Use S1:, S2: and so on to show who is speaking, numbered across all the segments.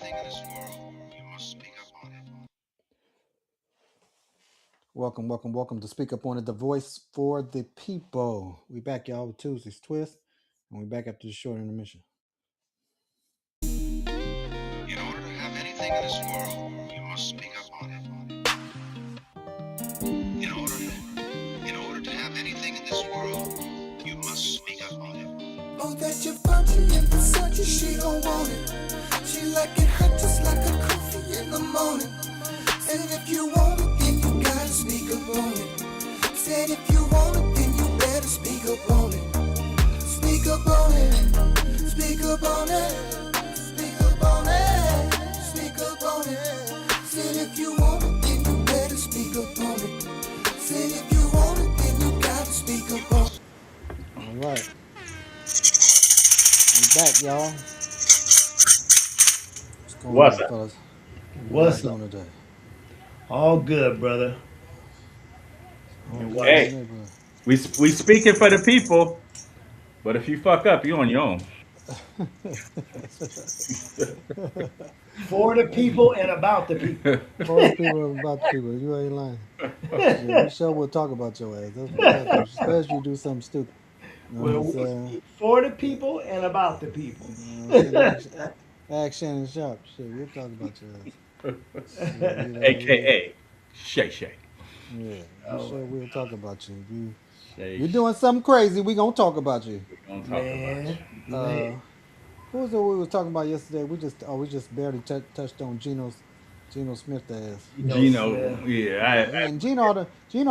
S1: anything in this world, you must speak up on it.
S2: Welcome to Speak Up on It, the voice for the people. We back, y'all, with Tuesday's Twist, and we back after the short intermission.
S1: In order to have anything in this world, you must speak up on it. In order to have anything in this world, you must speak up on it.
S3: Oh, that you're bumping in Versace, she don't want it. She like it hot just like a coffee in the morning. And if you want it, then you gotta speak up on it. Said if you want it, then you better speak up on it. Speak up on it. Speak up on it. Speak up on it. Speak up on it. Said if you want it, then you better speak up on it. Said if you want it, then you gotta speak up on it.
S2: All right. We back, y'all.
S4: What's
S2: on,
S4: up?
S2: fellas?
S5: What's
S2: How you
S5: up?
S2: doing today?
S5: All good, brother.
S4: Hey, we speaking for the people, but if you fuck up, you on your own.
S5: For the people and about the people.
S2: For the people about the people, you ain't lying. Yeah, we sure will talk about your ass. That's what that do. Especially if you do something stupid. You know what
S5: Well,
S2: I'm
S5: we
S2: saying?
S5: speak for the people and about the people.
S2: You know what I'm saying? Ask Shannon Sharp. Shit, we'll talk about your ass. Shit,
S4: AKA Shay Shay.
S2: yeah, we sure we'll talk about you. If
S4: Shay.
S2: you're doing something crazy, we gonna talk about you.
S4: Gonna talk about
S5: Man,
S4: you.
S2: Uh, who was it we were talking about yesterday? We just barely touched on Geno Smith ass.
S4: Gino, yeah,
S2: And Gino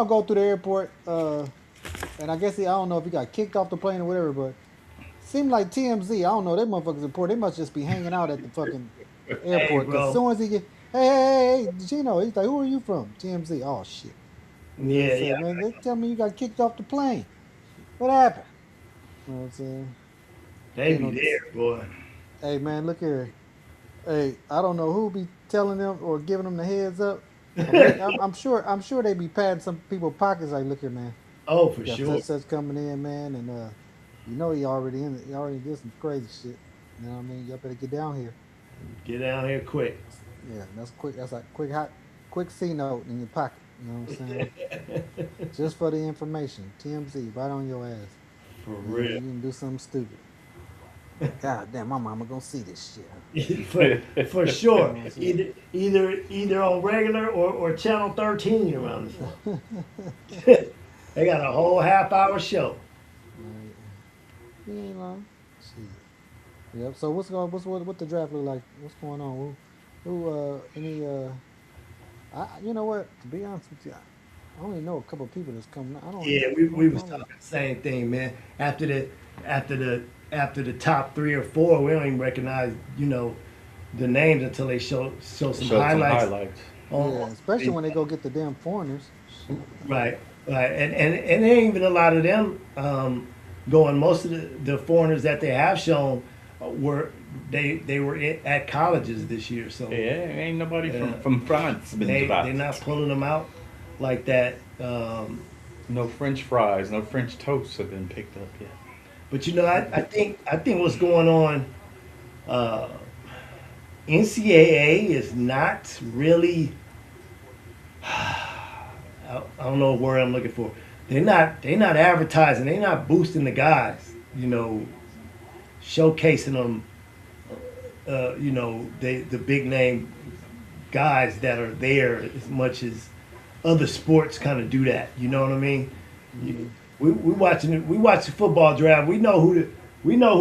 S2: go through the airport. And I guess I don't know if he got kicked off the plane or whatever, but seemed like TMZ. I don't know. They motherfuckers report. They must just be hanging out at the fucking airport. Because as soon as he get, hey, Gino, he's like, who are you from? TMZ. Oh shit.
S5: yeah, yeah.
S2: Man, they tell me you got kicked off the plane. What happened? You know what I'm saying?
S5: They
S2: Gino,
S5: be there, boy.
S2: hey man, look here. Hey, I don't know who be telling them or giving them the heads up. I'm sure they be patting some people's pockets. Like, look here, man.
S5: Oh, for
S2: Got
S5: sure.
S2: such coming in, man, and you know he already in it. He already did some crazy shit. You know what I mean? Y'all better get down here.
S5: Get down here quick.
S2: Yeah, that's quick. That's like quick C note in your pocket. You know what I'm saying? Just for the information. TMZ, right on your ass.
S5: For
S2: You
S5: real.
S2: can do something stupid. God damn, my mama gonna see this shit.
S5: For sure. Either on regular or channel 13 around the sun. They got a whole half-hour show.
S2: Right. You ain't lying. Shit. Yep. So what the draft look like? What's going on? You know what? To be honest with you, I only know a couple of people that's coming. I don't.
S5: Yeah,
S2: I
S5: we
S2: don't
S5: was
S2: know.
S5: talking the same thing, man. After the top 3 or 4, we don't even recognize, the names until they show some
S4: Show some
S5: highlights.
S4: highlights.
S2: Yeah, especially when they go get the damn foreigners. Shit.
S5: Right, right, and there ain't even a lot of them going. Most of the foreigners that they have shown were they were at colleges this year, so
S4: Yeah, ain't nobody
S5: Yeah.
S4: from France been
S5: they're not pulling them out like that.
S4: No French fries, no French toasts have been picked up yet.
S5: But I think what's going on. NCAA is not really. I don't know what word I'm looking for. They're not advertising. They're not boosting the guys. Showcasing them. The big name guys that are there as much as other sports kind of do that. You know what I mean? We watch the football draft. We know who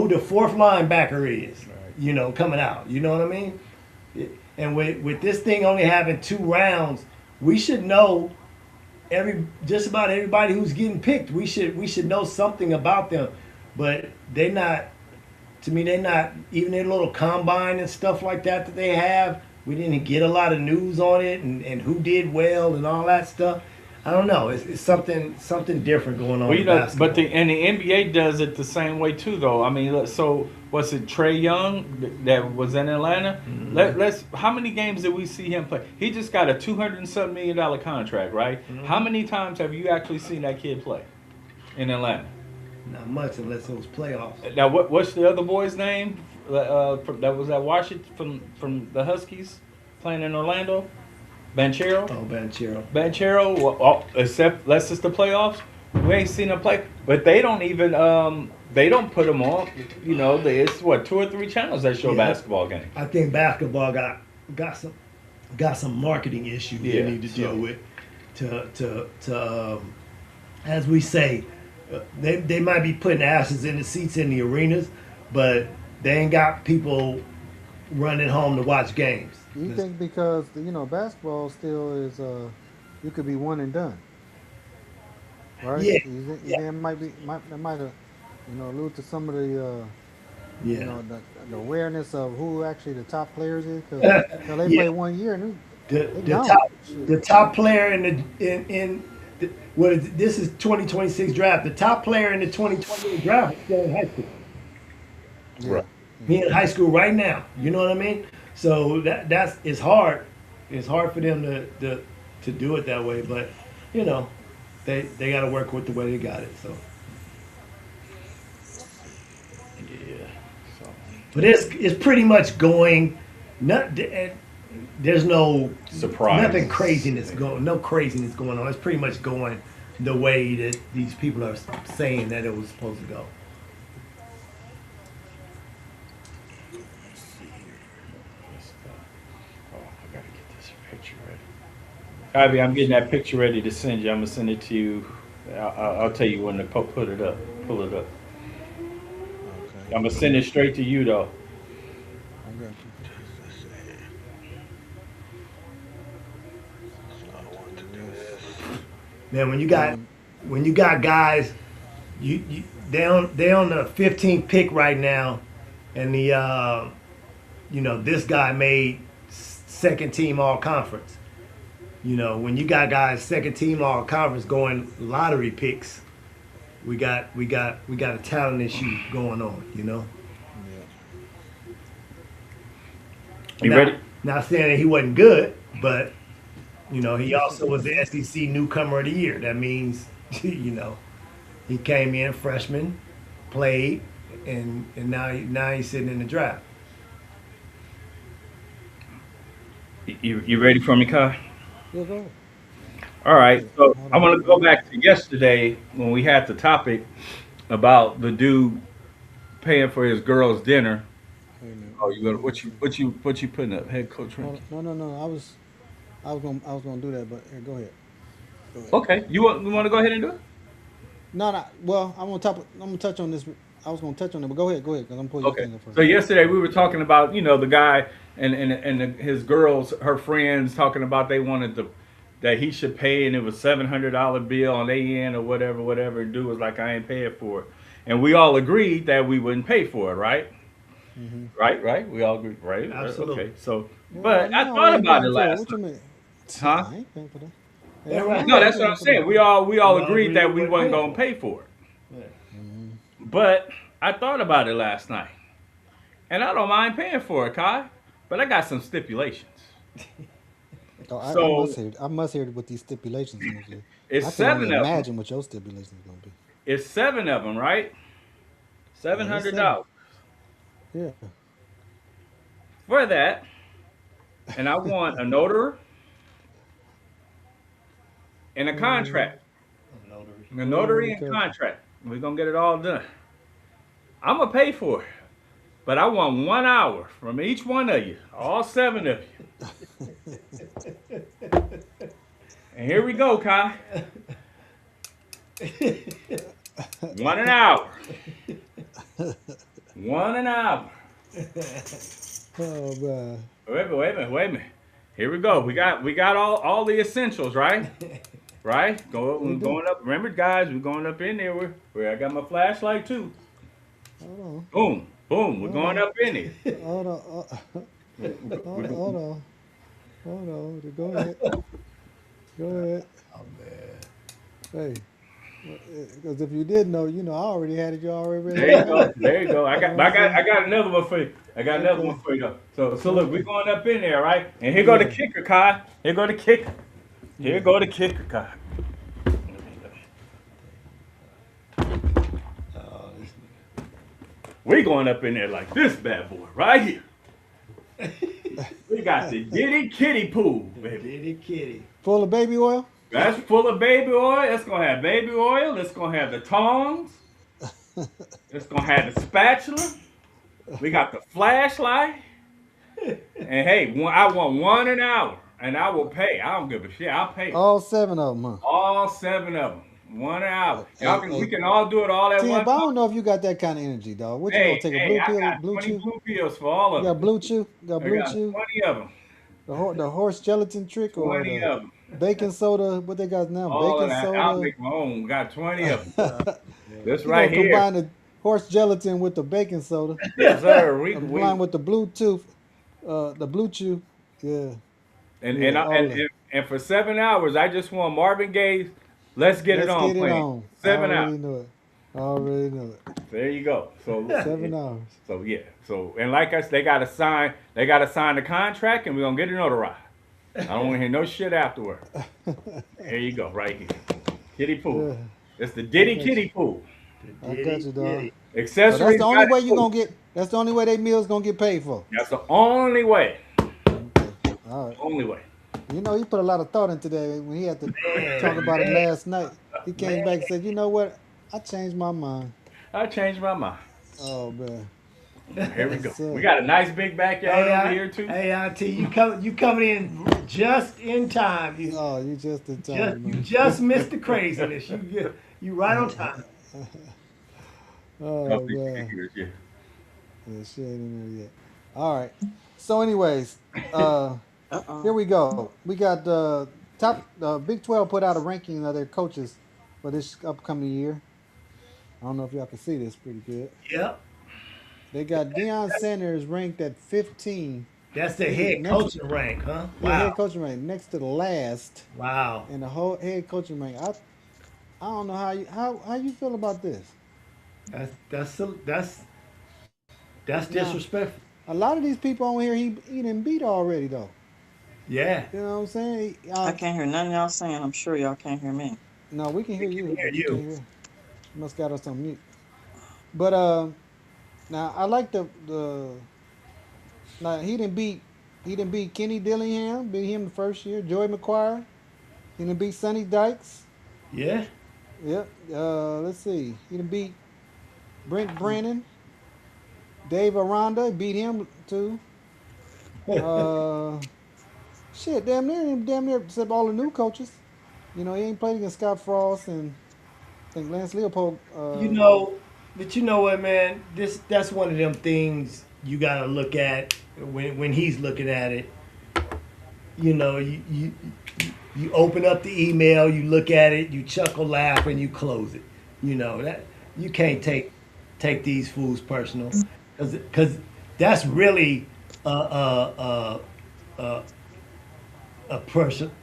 S5: the fourth linebacker is.
S4: Right.
S5: Coming out. You know what I mean? And with this thing only having 2 rounds, we should know just about everybody who's getting picked. We should know something about them, but they're not. To me, they're not even their little combine and stuff like that they have. We didn't get a lot of news on it and who did well and all that stuff. I don't know. It's something different going on.
S4: Well,
S5: in basketball.
S4: but the NBA does it the same way too, though. I mean, so was it Trey Young that was in Atlanta?
S5: Mm-hmm.
S4: Let's. How many games did we see him play? He just got a $200 million contract, right?
S5: Mm-hmm.
S4: How many times have you actually seen that kid play in Atlanta?
S5: Not much unless it was playoffs.
S4: Now, what's the other boy's name that was at Washington from the Huskies playing in Orlando? Banchero.
S5: Oh, Banchero.
S4: Banchero. Well, except that's just the playoffs. We ain't seen him play, but they don't even they don't put him on. You know, it's what 2 or 3 channels that show
S5: Yeah.
S4: basketball games.
S5: I think basketball got some marketing issues
S4: Yeah,
S5: they need to deal
S4: so-
S5: with. As we say, they might be putting asses in the seats in the arenas, but they ain't got people running home to watch games.
S2: You think because basketball still is you could be one and done, right?
S5: Yeah,
S2: You
S5: yeah.
S2: think it might have allude to some of the
S5: Yeah.
S2: the awareness of who actually the top players is because they
S5: Yeah.
S2: play 1 year and
S5: The,
S2: they
S5: the
S2: gone.
S5: top
S2: Shit.
S5: the top player this is 2026 draft. The top player in the 2028 draft is still in high school.
S2: Yeah.
S5: He in high school right now. You know what I mean? So that's it's hard. It's hard for them to do it that way, but they got to work with the way they got it. So,
S4: Yeah. So.
S5: but it's pretty much going. There's no
S4: Surprise.
S5: nothing craziness going. No craziness going on. It's pretty much going the way that these people are saying that it was supposed to go.
S4: Oh, I gotta get this picture ready. Ivy, I'm getting that picture ready to send you. I'm gonna send it to you. I'll tell you when to put it up. Pull it up.
S2: Okay.
S4: I'm gonna send it straight to you though.
S2: I got you.
S5: Man, when you got guys, they on the 15th pick right now, and this guy made second team all conference. When you got guys second team all conference going lottery picks, we got a talent issue going on.
S4: You
S5: Now-
S4: ready?
S5: Not saying that he wasn't good, but he also was the SEC newcomer of the year. That means he came in freshman, played, and now he's sitting in the draft.
S4: You ready for me, Kai?
S2: Yeah, go ahead.
S4: All right. So I want to go back to yesterday when we had the topic about the dude paying for his girl's dinner.
S2: Wait a minute.
S4: Oh, you gonna what you putting up, head coach? Ranks?
S2: No. I was gonna do that, but here, go ahead.
S4: Okay, you want to go ahead and do it?
S2: No. Well, I'm gonna touch on this. I was gonna touch on it, but go ahead, because I'm pulling your
S4: Okay.
S2: thing up first.
S4: So yesterday we were talking about the guy and his girls, her friends, talking about they wanted that he should pay, and it was $700 bill on their end or whatever. And dude was like, I ain't paying for it, and we all agreed that we wouldn't pay for it, right?
S2: Mm-hmm.
S4: Right. We all agreed, right?
S5: Absolutely.
S4: Okay. So,
S2: Well,
S4: but I
S2: no,
S4: thought
S2: ain't
S4: about
S2: paying
S4: it
S2: for
S4: last
S2: What
S4: night.
S2: you mean?
S4: Huh?
S2: I ain't paying for that.
S5: Yeah, right.
S4: No, that's what I'm saying. We all
S5: all
S4: agreed
S5: agreed
S4: that
S5: we
S4: we
S5: wouldn't
S4: wasn't
S5: pay
S4: gonna pay for it.
S5: Yeah.
S4: But I thought about it last night, and I don't mind paying for it, Kai. But I got some stipulations.
S2: Oh,
S4: So-
S2: I must hear what these stipulations gonna be.
S4: It's
S2: I can
S4: 7
S2: only
S4: of them.
S2: imagine what your stipulations gonna be.
S4: It's 7 of them, right? $700
S2: Yeah.
S4: for that, and I want a notary and a contract. A notary and contract. We're gonna get it all done. I'm gonna pay for it, but I want 1 hour from each one of you, all 7 of you. And here we go, Kai. 1 an hour. 1 an hour.
S2: Oh man.
S4: Wait a minute. Here we go. We got all the essentials, right? Right? We're going up. Remember, guys, we're going up in there. Where I got my flashlight too.
S2: Hold
S4: Boom. We're going up in there.
S2: on. Hold on. Go ahead. Go ahead.
S5: Oh man.
S2: Hey. Because if you didn't know, I already had it. You already ready.
S4: There you go. I got another one for you. Though. So look, we're going up in there, right? And here go the kicker, Kai. Here go the kicker, Kai.
S5: Oh, this
S4: We going up in there like this bad boy right here. We got the Diddy Kitty Pool, baby.
S5: Kitty, kitty.
S2: Full of baby oil.
S4: That's full of baby oil. It's gonna have baby oil. It's gonna have the tongs. It's gonna have the spatula. We got the flashlight. And hey, I want one an hour, and I will pay. I don't give a shit. I'll pay.
S2: All 7 of them, huh?
S4: All 7 of them. 1 hour. Y'all
S2: Hey,
S4: can, we
S2: hey.
S4: can all do it all at
S2: Tim,
S4: one
S2: I don't
S4: time.
S2: know if you got that kind of energy, dog. What you
S4: Hey,
S2: gonna take a
S4: hey,
S2: blue
S4: I
S2: pill?
S4: got
S2: Blue
S4: 20
S2: chew?
S4: blue pills for all
S2: You
S4: of
S2: got
S4: them.
S2: blue chew? Got
S4: I
S2: blue
S4: got
S2: chew?
S4: 20 of them.
S2: The horse gelatin trick or
S4: 20
S2: the
S4: of them.
S2: baking soda? What they got now?
S4: All of
S2: Baking
S4: that. I'll
S2: soda.
S4: make my own. Got 20 of them. This
S2: You
S4: right
S2: gonna
S4: here.
S2: combine the horse gelatin with the baking soda,
S4: Yes, sir.
S2: combine with the Bluetooth, the blue chew. Yeah,
S4: And
S2: yeah,
S4: and, I,
S2: all that.
S4: and for 7 hours, I just want Marvin Gaye's "Let's Get It
S2: Let's
S4: On"
S2: get it
S4: playing.
S2: on.
S4: 7
S2: I
S4: hours.
S2: already know it. I already know it.
S4: There you go. So
S2: 7 hours.
S4: So yeah. So and like I said, they gotta sign the contract, and we're gonna get it notarized. I don't want to hear no shit afterward. There you go, right here. Kiddie pool.
S2: Yeah,
S4: It's the Diddy
S2: got
S4: Kiddie pool.
S2: I got you, dog.
S5: kitty.
S2: So
S4: Accessories.
S2: that's the only
S4: got
S2: way
S4: it
S2: you
S4: too.
S2: gonna get. That's the only way they meals gonna get paid for.
S4: That's the only way.
S2: All right.
S4: Only way.
S2: You know, he put a lot of thought into that when he had to talk about it last night. He came back and said, "You know what? I changed my mind."
S4: I changed my mind.
S2: Oh man.
S4: Here we go.
S2: Yes, sir.
S4: We got a nice big backyard over here too.
S5: Hey, Auntie, you coming in just in time.
S2: Oh, you just in time,
S5: You
S2: man.
S5: just missed the craziness. You right on time.
S2: Oh
S4: Nothing
S2: man.
S4: figures, yeah.
S2: Yeah, she ain't in there yet. All right. So, anyways, here we go. We got Big 12 put out a ranking of their coaches for this upcoming year. I don't know if y'all can see this pretty good.
S5: Yep.
S2: They got Deion Sanders ranked at 15.
S5: That's the head
S2: Next-
S5: coaching rank, huh?
S2: Yeah,
S5: Wow.
S2: head coaching rank next to the last
S5: Wow.
S2: in the whole head coaching rank. I don't know how you feel about this.
S5: That's disrespectful.
S2: A lot of these people on here he didn't beat already though.
S5: Yeah.
S2: You know what I'm saying?
S6: I can't hear none of y'all saying. I'm sure y'all can't hear me.
S2: No, we can hear you.
S5: hear
S2: but
S5: you.
S2: can't hear. You must got us on mute. But now I like the now he didn't beat Kenny Dillingham, beat him the first year. Joey McGuire, he didn't beat Sonny Dykes.
S5: Yeah.
S2: Yep. Let's see. He didn't beat Brent Brennan. Dave Aranda beat him too. Shit, damn near except all the new coaches. You know, he ain't played against Scott Frost and I think Lance Leopold.
S5: But you know what, man? That's one of them things you gotta look at when he's looking at it. You know, you open up the email, you look at it, you chuckle, laugh, and you close it. You know that you can't take these fools personal, because that's really a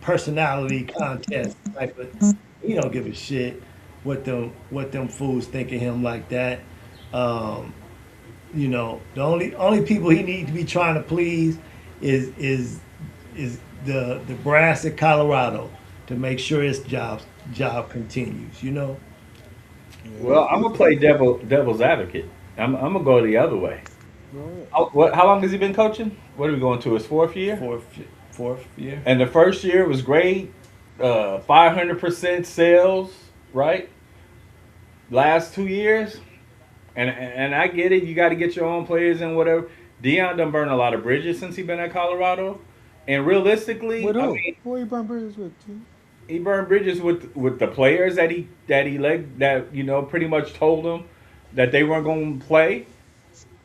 S5: personality contest type of. He don't give a shit what them fools think of him like that. You know, the only people he need to be trying to please is the brass at Colorado to make sure his job continues. You know.
S4: Well, I'm gonna play devil's advocate. I'm gonna go the other way.
S2: Go ahead.
S4: How long has he been coaching? What are we going to his 4th year?
S5: Fourth year.
S4: And the first year was great, 500% sales, right? Last 2 years, and I get it. You got to get your own players and whatever. Deion done burned a lot of bridges since he been at Colorado, and realistically,
S2: With
S4: I
S2: who?
S4: mean,
S2: Who he burn bridges with? T?
S4: he burned bridges with the players that he pretty much told them that they weren't going to play.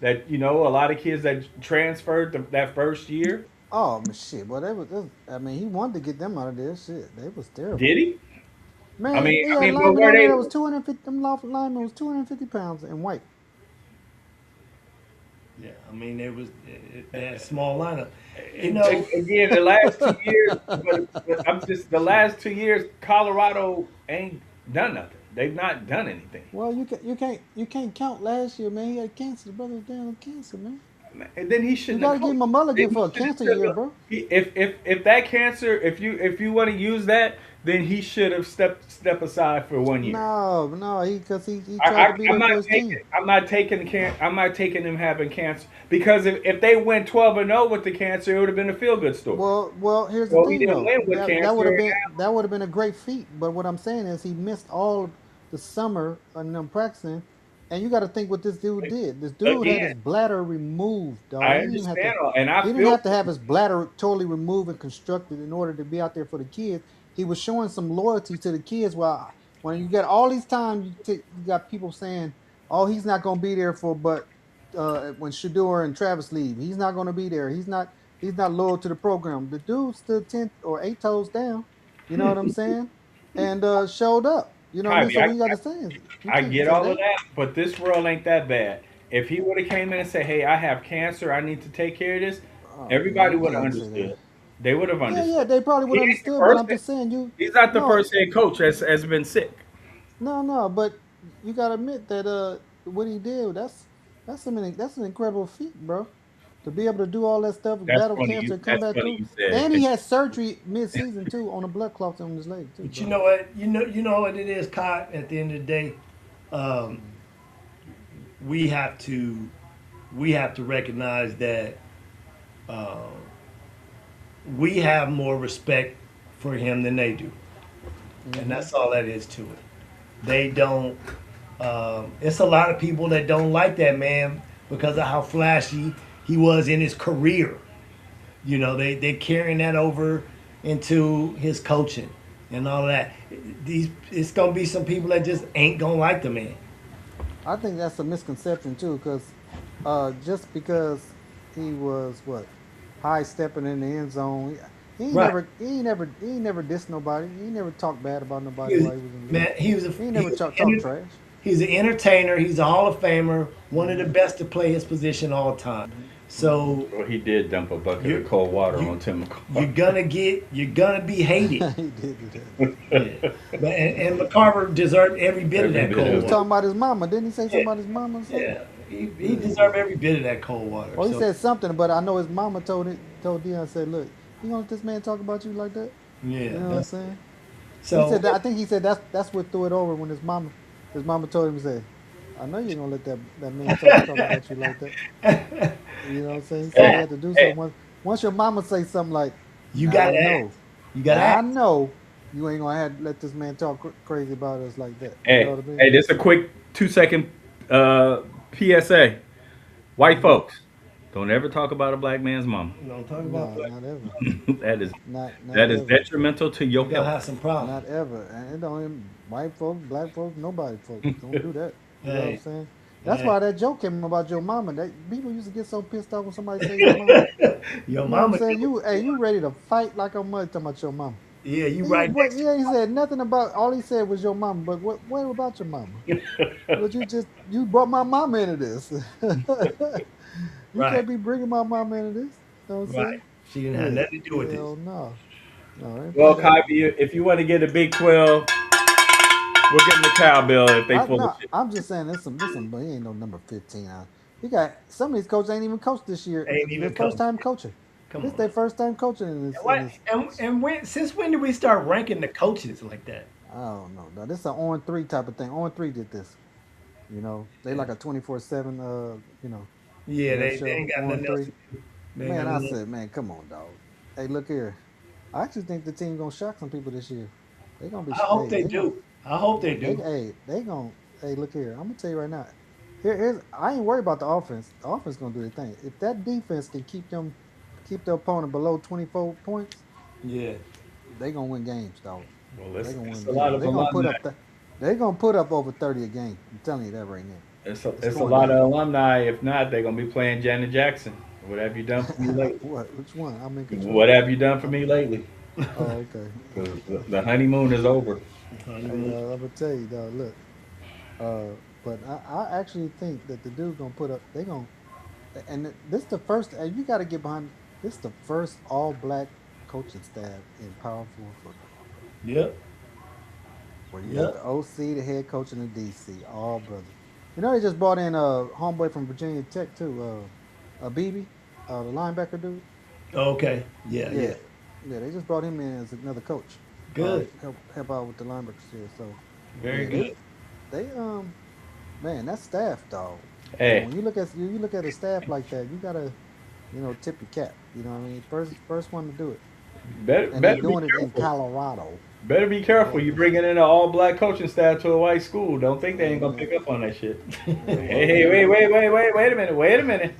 S4: That a lot of kids that transferred that first year.
S2: Oh shit! Well, I mean, he wanted to get them out of there. Shit, they was terrible.
S4: Did he?
S2: Man,
S4: I mean,
S2: they had
S4: but
S2: linemen
S4: were
S2: on there
S4: they?
S2: that was 250. Them linemen was 250 pounds and white.
S5: Yeah, I mean they had a small lineup. You know,
S4: Again, the last 2 years, but the last 2 years, Colorado ain't done nothing. They've not done anything.
S2: Well, you can't count last year, man. He had cancer. The brother was down with cancer, man.
S4: And then he
S2: You
S4: shouldn't.
S2: gotta give him a mulligan for a cancer year, bro.
S4: If that cancer, if you want to use that, then he should have step aside for 1 year.
S2: No, because he tried to be
S4: I'm
S2: there for
S4: not
S2: his
S4: taking.
S2: team.
S4: I'm not taking him having cancer because if they went 12-0 with the cancer, it would have been a feel good story.
S2: Well, here's the
S4: Well, he
S2: thing
S4: didn't
S2: though.
S4: win with
S2: That would have
S4: cancer.
S2: been a great feat. But what I'm saying is he missed all the summer and them practicing. And you got to think what this dude did. This dude had his
S4: Again,
S2: bladder removed, dog.
S4: I
S2: He didn't even have to.
S4: understand, and I
S2: He didn't
S4: feel
S2: have to have his bladder totally removed and constructed in order to be out there for the kids. He was showing some loyalty to the kids. While when you get all these times, you got people saying, "Oh, he's not going to be there for," but when Shador and Travis leave, he's not going to be there. He's not. He's not loyal to the program. The dude stood 10 or 8 toes down. You know what I'm saying? And showed up. You know what I mean?
S4: Kyrie,
S2: So what you got to say is you
S4: I
S2: can't
S4: get
S2: say
S4: all of
S2: that.
S4: that, but this world ain't that bad. If he would have came in and said, "Hey, I have cancer. I need to take care of this,"
S2: Oh man,
S4: everybody
S2: you
S4: would have
S2: can't say that.
S4: understood. They would have
S2: Yeah,
S4: understood.
S2: they probably would
S4: He ain't the
S2: understood, but
S4: first.
S2: I'm just saying you
S4: He's not the
S2: no,
S4: first head coach has been sick.
S2: no, but you gotta admit that what he did, that's an incredible feat, bro. To be able to do all that stuff,
S4: That's
S2: battle
S4: funny.
S2: cancer, and come
S4: That's
S2: back
S4: funny
S2: through.
S4: you said.
S2: And he had surgery mid season too on a blood clot on his leg too,
S5: But you
S2: bro.
S5: know what? You know what it is, Kai. At the end of the day, um, we have to recognize that uh, we have more respect for him than they do, and
S2: Hmm.
S5: that's all that is to it. They don't. It's a lot of people that don't like that man because of how flashy he was in his career. You know, they carrying that over into his coaching and all that. It's gonna be some people that just ain't gonna like the man.
S2: I think that's a misconception too, because just because he was what high stepping in the end zone,
S5: Right.
S2: he ain't never dissed nobody. He never talked bad about nobody
S5: He was,
S2: while he was in the league.
S5: man, he was a
S2: He ain't
S5: he
S2: never
S5: was
S2: talk trash.
S5: he's an entertainer. He's a Hall of Famer, one of the
S2: Hmm.
S5: best to play his position all time.
S2: Hmm. Hmm.
S5: So
S4: Well, he did dump a bucket of
S5: you
S4: cold water
S5: you
S4: on Tim
S5: you're
S4: McCarr.
S5: gonna be hated.
S2: He did do that.
S5: Yeah. And McCarver deserved every bit of
S4: Every
S5: that
S4: bit
S2: He
S5: cold
S2: was
S4: of
S5: water.
S4: it.
S2: talking about his mama. Didn't he say something
S5: Yeah,
S2: about his mama or something?
S5: yeah. He
S2: Yeah.
S5: deserved every bit of that cold water.
S2: Well, he
S5: So
S2: said something, but I know his mama told Dion, said, "Look, you gonna let this man talk about you like that?" You
S5: yeah,
S2: know what I'm saying? He
S5: so
S2: said that. I think he said that's what threw it over when his mama told him, said, "I know you ain't gonna let that man talk about you like that." You know what I'm saying? He said he
S4: Hey,
S2: had to do
S4: hey,
S2: something. Once your mama say something like,
S5: you
S2: "Now I
S5: gotta act.
S2: know,
S5: You gotta
S2: now I
S5: act.
S2: know, you ain't gonna have to let this man talk crazy about us like that." You know
S4: hey,
S2: what I mean?
S4: hey, just a quick 2 second PSA. White
S2: Hmm.
S4: folks, don't ever talk about a black man's mama.
S5: Don't talk about
S2: No,
S5: black.
S2: not ever,
S4: that is
S2: not
S4: that is
S2: ever,
S4: detrimental to your
S5: You're gonna
S4: health.
S5: have some problems.
S2: not ever. And it don't even white folks, black folks, nobody folks don't do that. You know what I'm
S5: Hey,
S2: saying? That's
S5: hey.
S2: why that joke came about your mama. That people used to get so pissed off when somebody say your mama.
S5: Your
S2: You know what I'm
S5: mama
S2: saying?
S5: do.
S2: You ready to fight like a mud talking about your mama.
S5: Yeah, you
S2: He
S5: right
S2: what?
S5: next
S2: Yeah, he said nothing about. All he said was your mama. But what about your mama? But you brought my mama into this. You
S5: right,
S2: can't be bringing my mama into this. You know what I'm
S5: right.
S2: saying?
S5: She didn't have
S2: Yeah.
S5: nothing to do with this.
S2: Hell no. No, they play
S4: Well,
S2: that.
S4: Kai, if you want to get a Big 12, we'll give them the cowbell if they
S2: I
S4: full of
S2: no.
S4: shit.
S2: I'm just saying this some. But he ain't no number 15. He got some of these coaches ain't even coached this year.
S5: Ain't
S2: Their
S5: even
S2: first
S5: coach.
S2: time coaching.
S5: Come
S2: This
S5: on.
S2: their first time coaching in
S5: And
S2: this. In
S5: what?
S2: this.
S5: And when? Since when did we start ranking the coaches like that?
S2: I don't know. No, this is an on three type of thing. On three did this. You know, they
S5: Yeah,
S2: like a 24/7.
S5: yeah.
S2: That
S5: They
S2: show
S5: ain't got
S2: on
S5: nothing else
S2: three.
S5: to do. They ain't got
S2: Man, I
S5: nothing else.
S2: said, man, come on, dog. Hey, look here. I actually think the team gonna shock some people this year. They gonna be.
S5: I hope
S2: Hey,
S5: they
S2: they gonna.
S5: do. I hope they
S2: They
S5: do.
S2: hey they gonna. Hey, look here. I'm gonna tell you right now. Here's I ain't worried about the offense. The offense gonna do their thing. If that defense can keep the opponent below 24 points,
S5: Yeah.
S2: they gonna win games, dog.
S4: Well,
S2: They gonna
S4: it's
S2: win
S4: a lot
S2: games.
S4: of
S2: They gonna put
S4: alumni.
S2: up the. They gonna put up over 30 a game. I'm telling you that right now. It's
S4: It's a
S2: going
S4: lot
S2: down.
S4: of alumni. If not, they're gonna be playing Janet Jackson. What have you done for me lately?
S2: What? Which one? I'm in control.
S4: What have you done for
S2: I'm.
S4: me lately?
S2: Oh, okay.
S4: 'Cause the honeymoon is over.
S2: Hey, I'm gonna tell you, dog. Look, but I actually think that the dude gonna put up. They gonna, and this the first. And you got to get behind. This the first all black coaching staff in Power Four football,
S5: Yep.
S2: where you got
S5: Yep.
S2: the OC, the head coach, and the DC, all brothers. You know they just brought in a homeboy from Virginia Tech too, BB, the linebacker dude.
S5: Okay. Yeah. Yeah.
S2: Yeah, yeah. They just brought him in as another coach.
S5: Good.
S2: help out with the linebacker shit. So
S5: Very
S2: yeah,
S5: good.
S2: they man, that staff dog.
S4: Hey,
S2: When you look at a staff like that, you gotta tip your cap. You know what I mean? First one to do it,
S4: better
S2: and they
S4: better be
S2: doing it in
S4: careful.
S2: Colorado.
S4: Better be careful.
S2: Lord
S4: You
S2: have
S4: bringing in an all black coaching staff to a white school. Don't think they ain't gonna
S2: mercy.
S4: pick up on that shit. Hey,
S2: Lord
S4: hey,
S2: have mercy.
S4: wait a minute, wait a minute.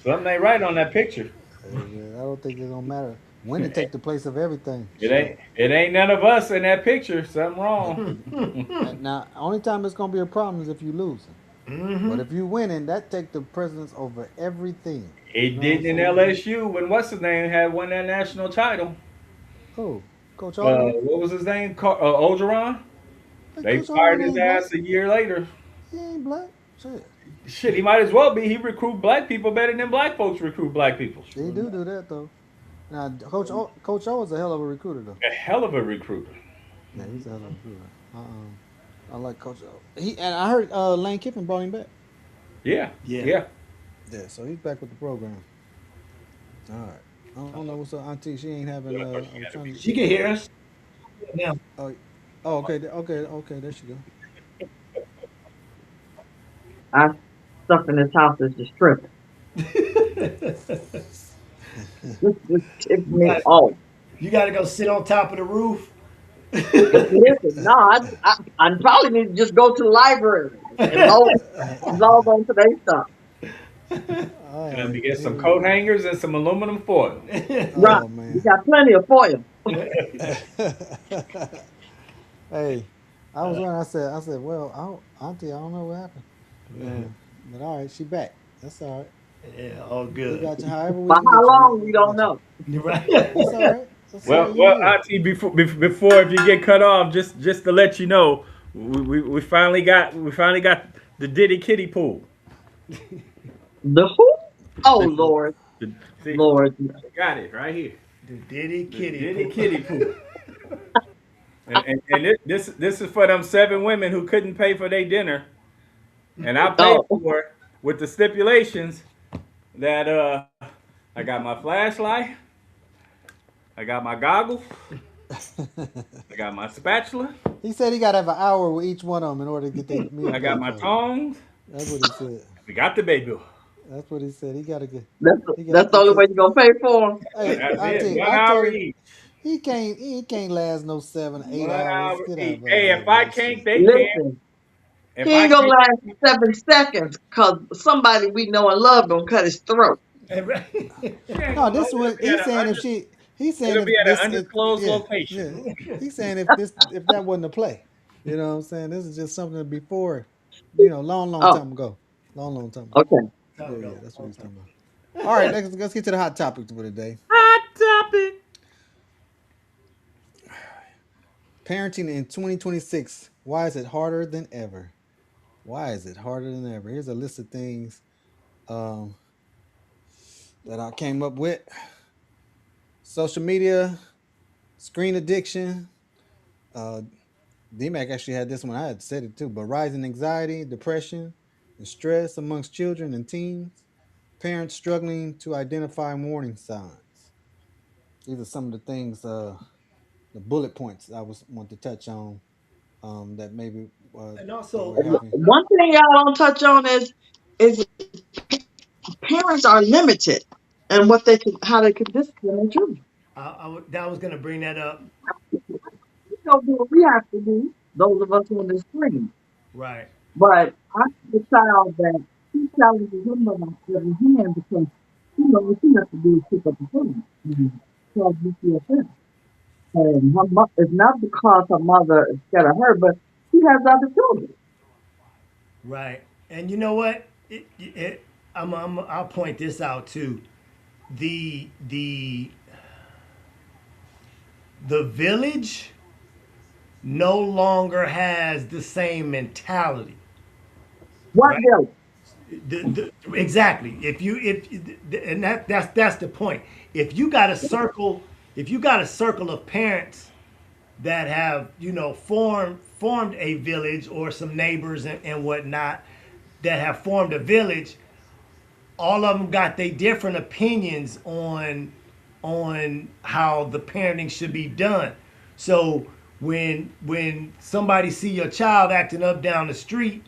S4: Something ain't right on that picture.
S2: Hey, man, I don't think it's gonna matter when to take the place of everything. Shit.
S4: It ain't none of us in that picture. Something wrong.
S2: Now, only time it's gonna be a problem is if you losing. But
S5: Mm-hmm.
S2: if you winning, that take the precedence over everything. You
S4: It
S2: know what I'm
S4: did in
S2: saying?
S4: LSU when what's his name had won that national title.
S2: Oh, Coach Alderman.
S4: What was his name? Ogeron.
S2: Hey,
S4: They
S2: Coach Alderman
S4: fired his
S2: ain't black.
S4: ass a year later.
S2: He ain't black. Shit.
S4: Shit, he might as well be. He recruit black people better than black folks recruit black people.
S2: He do that though. Now, Coach O is a hell of a recruiter though.
S4: A hell of a recruiter.
S2: Yeah, he's a hell of a recruiter. I like Coach O. And I heard Lane Kiffin brought him back.
S4: Yeah,
S5: Yeah.
S4: yeah.
S2: Yeah, so he's back with the program. All right. I don't know what's up, Auntie. She ain't having. I was trying to.
S5: She can hear us now.
S2: Oh, oh, okay, okay. There she go.
S6: Our stuff in this house is just tripping. Just tipped
S5: You
S6: me
S5: got
S6: off.
S5: you got to go sit on top of the roof.
S6: Listen, no, I probably need to just go to the library and log on to their stuff.
S2: All
S4: Let me
S2: right.
S4: get
S2: Here
S4: some
S2: we
S4: coat
S2: go.
S4: hangers and some aluminum foil.
S6: Right.
S2: Oh
S6: We
S2: man.
S6: got plenty of foil.
S2: Hey, I was wondering. I said, well, Auntie, I don't know what happened.
S5: Yeah.
S2: But all right, she back. That's all right.
S5: Yeah, all
S2: We
S5: good.
S2: got you. However we
S6: By
S2: can
S6: how
S2: get you,
S6: long, we
S2: we
S6: don't
S2: got you.
S6: know.
S5: You're right.
S2: That's all right. That's all right. You
S4: Well,
S2: here?
S4: Auntie, before if you get cut off, just to let you know, we finally got the Diddy kiddie pool.
S6: The who? Oh,
S4: The,
S6: Lord.
S4: see,
S6: Lord.
S4: got it right here.
S5: The Diddy
S4: The
S5: Kitty.
S4: Diddy
S5: pool.
S4: kiddie pool. And this is for them 7 women who couldn't pay for their dinner, and I paid
S6: Oh.
S4: for it with the stipulations that I got my flashlight, I got my goggles, I got my spatula,
S2: He said he got to have an hour with each one of them in order to get their meal
S4: I got
S2: paid
S4: my
S2: for.
S4: tongs,
S2: That's what he said.
S4: we got the baby.
S2: That's what he said. He got to get.
S6: That's,
S2: He got.
S6: that's the
S2: He
S6: only way
S2: said,
S6: you're going to pay for them.
S2: "Hey,
S4: That's it.
S2: Auntie,
S4: One
S2: I
S4: hour
S2: told him
S4: each.
S2: he can't last no 7, 8
S4: One
S2: hours.
S4: hour
S2: Get out
S4: each.
S2: of
S4: Hey,
S2: here
S4: if
S2: with
S4: I
S2: that
S4: can't,
S2: shit."
S4: they can.
S6: Listen,
S4: If
S6: he
S4: I
S6: ain't going to
S4: can't,
S6: last 7 seconds because somebody we know and love going to cut his throat.
S4: she ain't
S2: No,
S4: gonna know.
S2: this one he's saying if she he's saying
S4: It'll
S2: if
S4: be at an
S2: this
S4: undisclosed
S2: yeah,
S4: location.
S2: yeah. He's saying if that wasn't a play. You know what I'm saying? This is just something before, long
S6: Oh,
S2: time ago. Long time ago.
S6: okay.
S5: Time
S2: Yeah,
S5: ago.
S2: that's what he's talking about. All right, let's get to the hot topics for today.
S4: Hot topic.
S2: Parenting in 2026. Why is it harder than ever? Why is it harder than ever? Here's a list of things um, that I came up with: social media, screen addiction. Uh, DMAC actually had this one. I had said it too. But rising anxiety, depression, and stress amongst children and teens. Parents struggling to identify warning signs. These are some of the things, the bullet points I was want to touch on that maybe
S5: And
S2: that
S5: also,
S2: we're having.
S6: One thing y'all don't touch on is parents are limited and how they can discipline their children.
S5: that was gonna bring that up.
S6: We don't do what we have to do, those of us on the screen.
S5: Right.
S6: But I see a child that she challenges her mother every hand because she knows what she has to do is pick up the phone and tell BCFM. And it's not because her mother is scared of her, but she has other children.
S5: Right. And you know what? I'll point this out too. The the the village no longer has the same mentality.
S6: What
S5: Right.
S6: village?
S5: Exactly. If and that's the point. If you got a circle, if you got a circle of parents that have formed a village, or some neighbors and whatnot that have formed a village, all of them got their different opinions on how the parenting should be done. So when somebody see your child acting up down the street,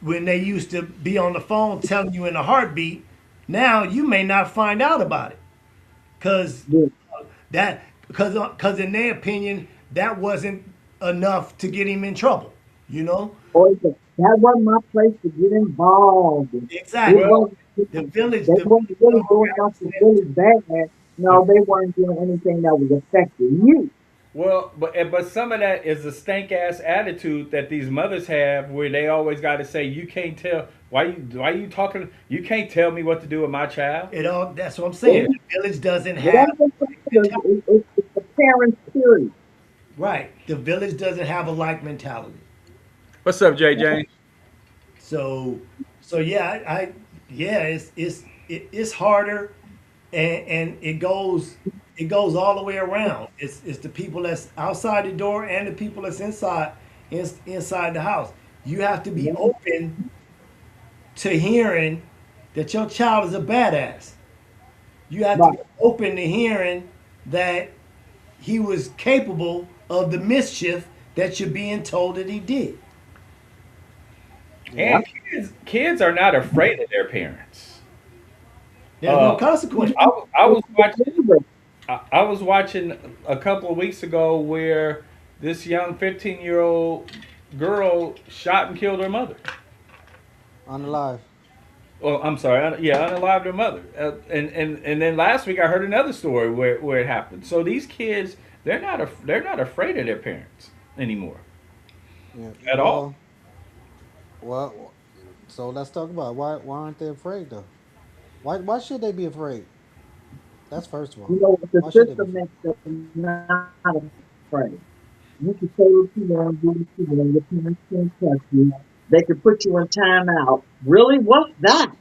S5: when they used to be on the phone telling you in a heartbeat, now you may not find out about it, cause
S6: Yeah.
S5: that because in their opinion that wasn't enough to get him in trouble. You know
S6: Or that wasn't my place to get involved. It
S5: exactly.
S4: Well,
S6: wasn't,
S5: The
S6: they
S5: village
S6: weren't really
S5: hung
S6: doing
S5: out
S6: nothing
S5: and
S6: really bad. No, they weren't doing anything that was affecting you.
S4: well, but some of that is the stank ass attitude that these mothers have, where they always got to say, "You can't tell why you talking. You can't tell me what to do with my child."
S5: it all. That's what I'm
S4: Yeah.
S5: saying. The village doesn't
S6: It
S5: have
S6: ain't just the mothers,
S5: mentality.
S6: it's the parents, period.
S5: Right. The village doesn't have a like mentality.
S4: What's up, Jay James?
S5: So so yeah, yeah, it's harder, and it goes all the way around. It's the people that's outside the door and the people that's inside the house. You have to be
S6: Yeah.
S5: open to hearing that your child is a badass. You have to
S6: Right.
S5: be open to hearing that he was capable of the mischief that you're being told that he did.
S2: Yeah.
S4: And kids are not afraid of their parents.
S5: There's no
S4: Uh,
S5: consequence.
S4: I was watching.
S6: Remember,
S4: I was watching a couple of weeks ago where this young 15-year-old girl shot and killed her mother.
S2: Unalive.
S4: Well, I'm sorry, yeah, unalived her mother. And then last week I heard another story where it happened. So these kids, they're not afraid of their parents anymore
S2: Yeah.
S4: at all.
S2: Well, so let's talk about it. Why aren't they afraid though? Why should they be afraid? That's first of all.
S6: you know, the
S2: Why should they be
S6: system
S2: afraid?
S6: makes them not afraid. You can say what you want, do what you want, your parents can't touch you. They can put you in timeout. Really? What's that?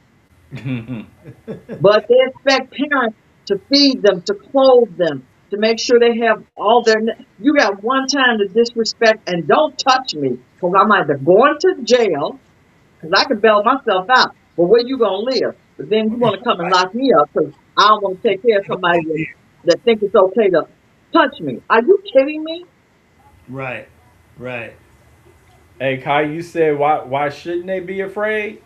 S6: But they expect parents to feed them, to clothe them, to make sure they have all their. You got one time to disrespect and don't touch me because I'm either going to jail because I can bail myself out, but where you gonna live? But then you want to come and lock me up because I don't want to take care of somebody that think it's okay to touch me. Are you kidding me?
S5: Right, right.
S4: Hey, Kai, you said why shouldn't they be afraid,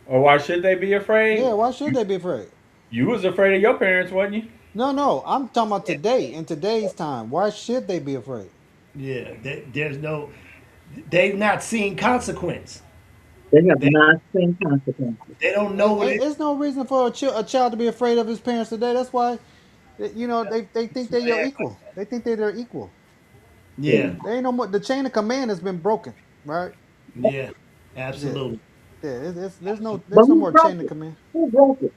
S4: or why should they be
S2: Yeah,
S4: afraid?
S2: why should they be afraid?
S4: You was afraid of your parents, wasn't you?
S2: No, I'm talking about today, in today's time. Why should they be afraid?
S5: Yeah, there's no, they've not seen consequence.
S6: They have
S5: They
S6: not seen consequences.
S5: they don't know what it.
S2: There's no reason for a child to be afraid of his parents today. That's why, they think they're your equal. They think they're their equal.
S5: Yeah,
S2: There ain't no more. The chain of command has been broken, right?
S5: yeah,
S2: Yeah,
S5: absolutely.
S2: yeah.
S6: But
S2: There's no
S6: who
S2: more
S6: broke
S2: chain of
S6: it?
S2: command.
S6: Who broke it?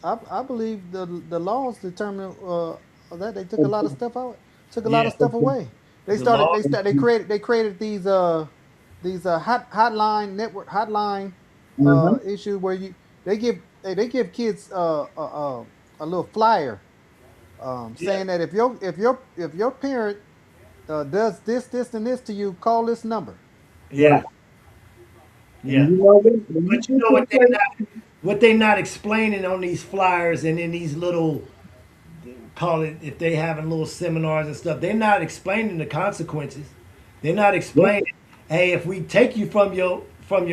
S2: I believe the laws determine that they took a lot of stuff out, took a lot
S5: Yeah,
S2: of stuff away.
S5: the law.
S2: They created these hotline network hotline
S6: Mm-hmm.
S2: issues where they give kids a little flyer
S5: Yeah,
S2: saying that if your parent does this and this to you, call this number.
S5: yeah,
S6: Right. And
S5: yeah.
S6: you know when you
S5: But you
S6: get
S5: know
S6: to a place,
S5: what they not explaining on these flyers and in these little, call it, if they having little seminars and stuff, they're not explaining the consequences. They're not
S6: yeah,
S5: explaining, hey, if we take you from your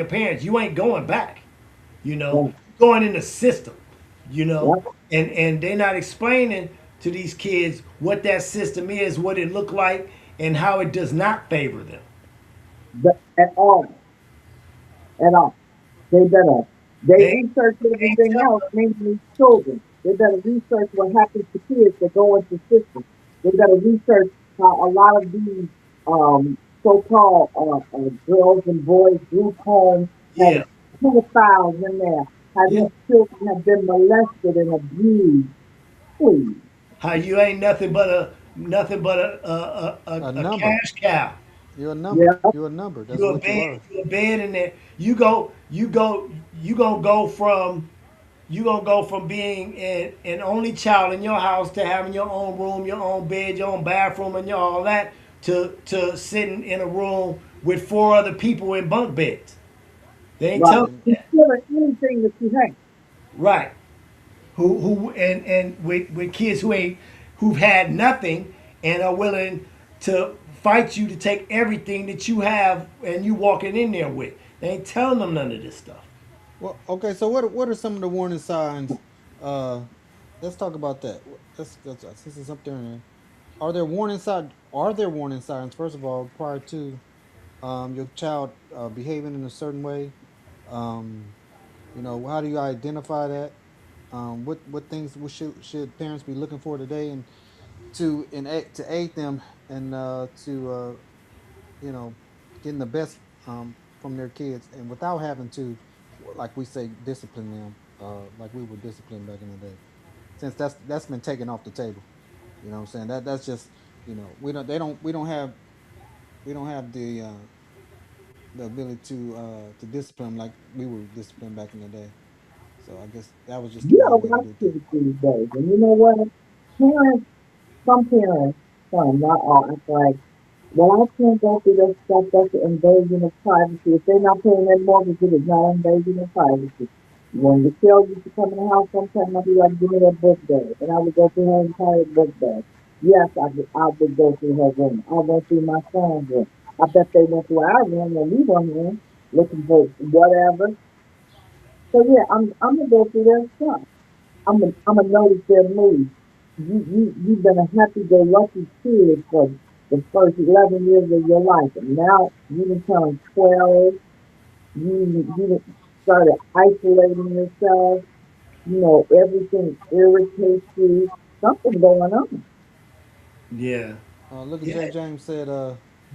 S5: parents, you ain't going back. You know,
S6: right,
S5: going in the system. You know,
S6: right,
S5: and they're not explaining to these kids what that system is, what it look like, and how it does not favor them.
S6: at all, at all. They better. They
S5: They
S6: research
S5: ain't
S6: everything
S5: telling
S6: else, mainly children. They better research what happens to kids that go into systems. They better research how a lot of these so-called girls and boys group homes have
S5: yeah,
S6: pedophiles in there. How
S5: yeah.
S6: these children have been molested and abused. Please.
S5: How you ain't nothing but
S2: A
S5: a
S2: number.
S5: cash cow.
S2: You're a number.
S6: Yeah.
S2: You're a number. That's
S5: You a
S2: what you
S5: bed,
S2: are.
S5: you a bed in there. You gonna go from being an only child in your house to having your own room, your own bed, your own bathroom, and all that to sitting in a room with four other people in bunk beds. They ain't
S6: Right.
S5: telling
S2: And
S5: you
S6: Consider anything that you have.
S5: right. and with kids who've had nothing and are willing to fight you to take everything that you have and you walking in there with. They ain't telling them none of this stuff.
S2: Well, okay. So what are some of the warning signs? Uh, let's talk about that. Since it's up there. Are there warning signs? Are there warning signs? First of all, prior to your child behaving in a certain way, um, how do you identify that? What things should parents be looking for today, and to aid them and to you know getting the best from their kids, and without having to, like we say, discipline them like we were disciplined back in the day. Since that's been taken off the table. You know what I'm saying? That's just we don't have the ability to discipline like we were disciplined back in the day. So I guess that was just the
S6: You
S2: right
S6: got a
S2: way to
S6: lot
S2: do
S6: of
S2: things.
S6: kids these days, and you know what? Parents, some parents, some, not all, it's like, well, I can't go through this stuff. That's an invasion of privacy. If they're not paying their mortgage, it is not an invasion of privacy. When the child used to come in the house, sometimes I'd be like, give me that book bag. And I would go through her entire book bag. Yes, I would go through her room. I went through my son's room. I bet they went through our room when we went in, looking for whatever. So yeah, I'm gonna go through their stuff. I'm gonna notice their mood. You've been a happy-go-lucky kid for the first 11 years of your life, and now you done turned 12. You done started isolating yourself. Everything irritates you. Something going on.
S5: Yeah.
S2: Look at Jay
S5: Yeah.
S2: James said.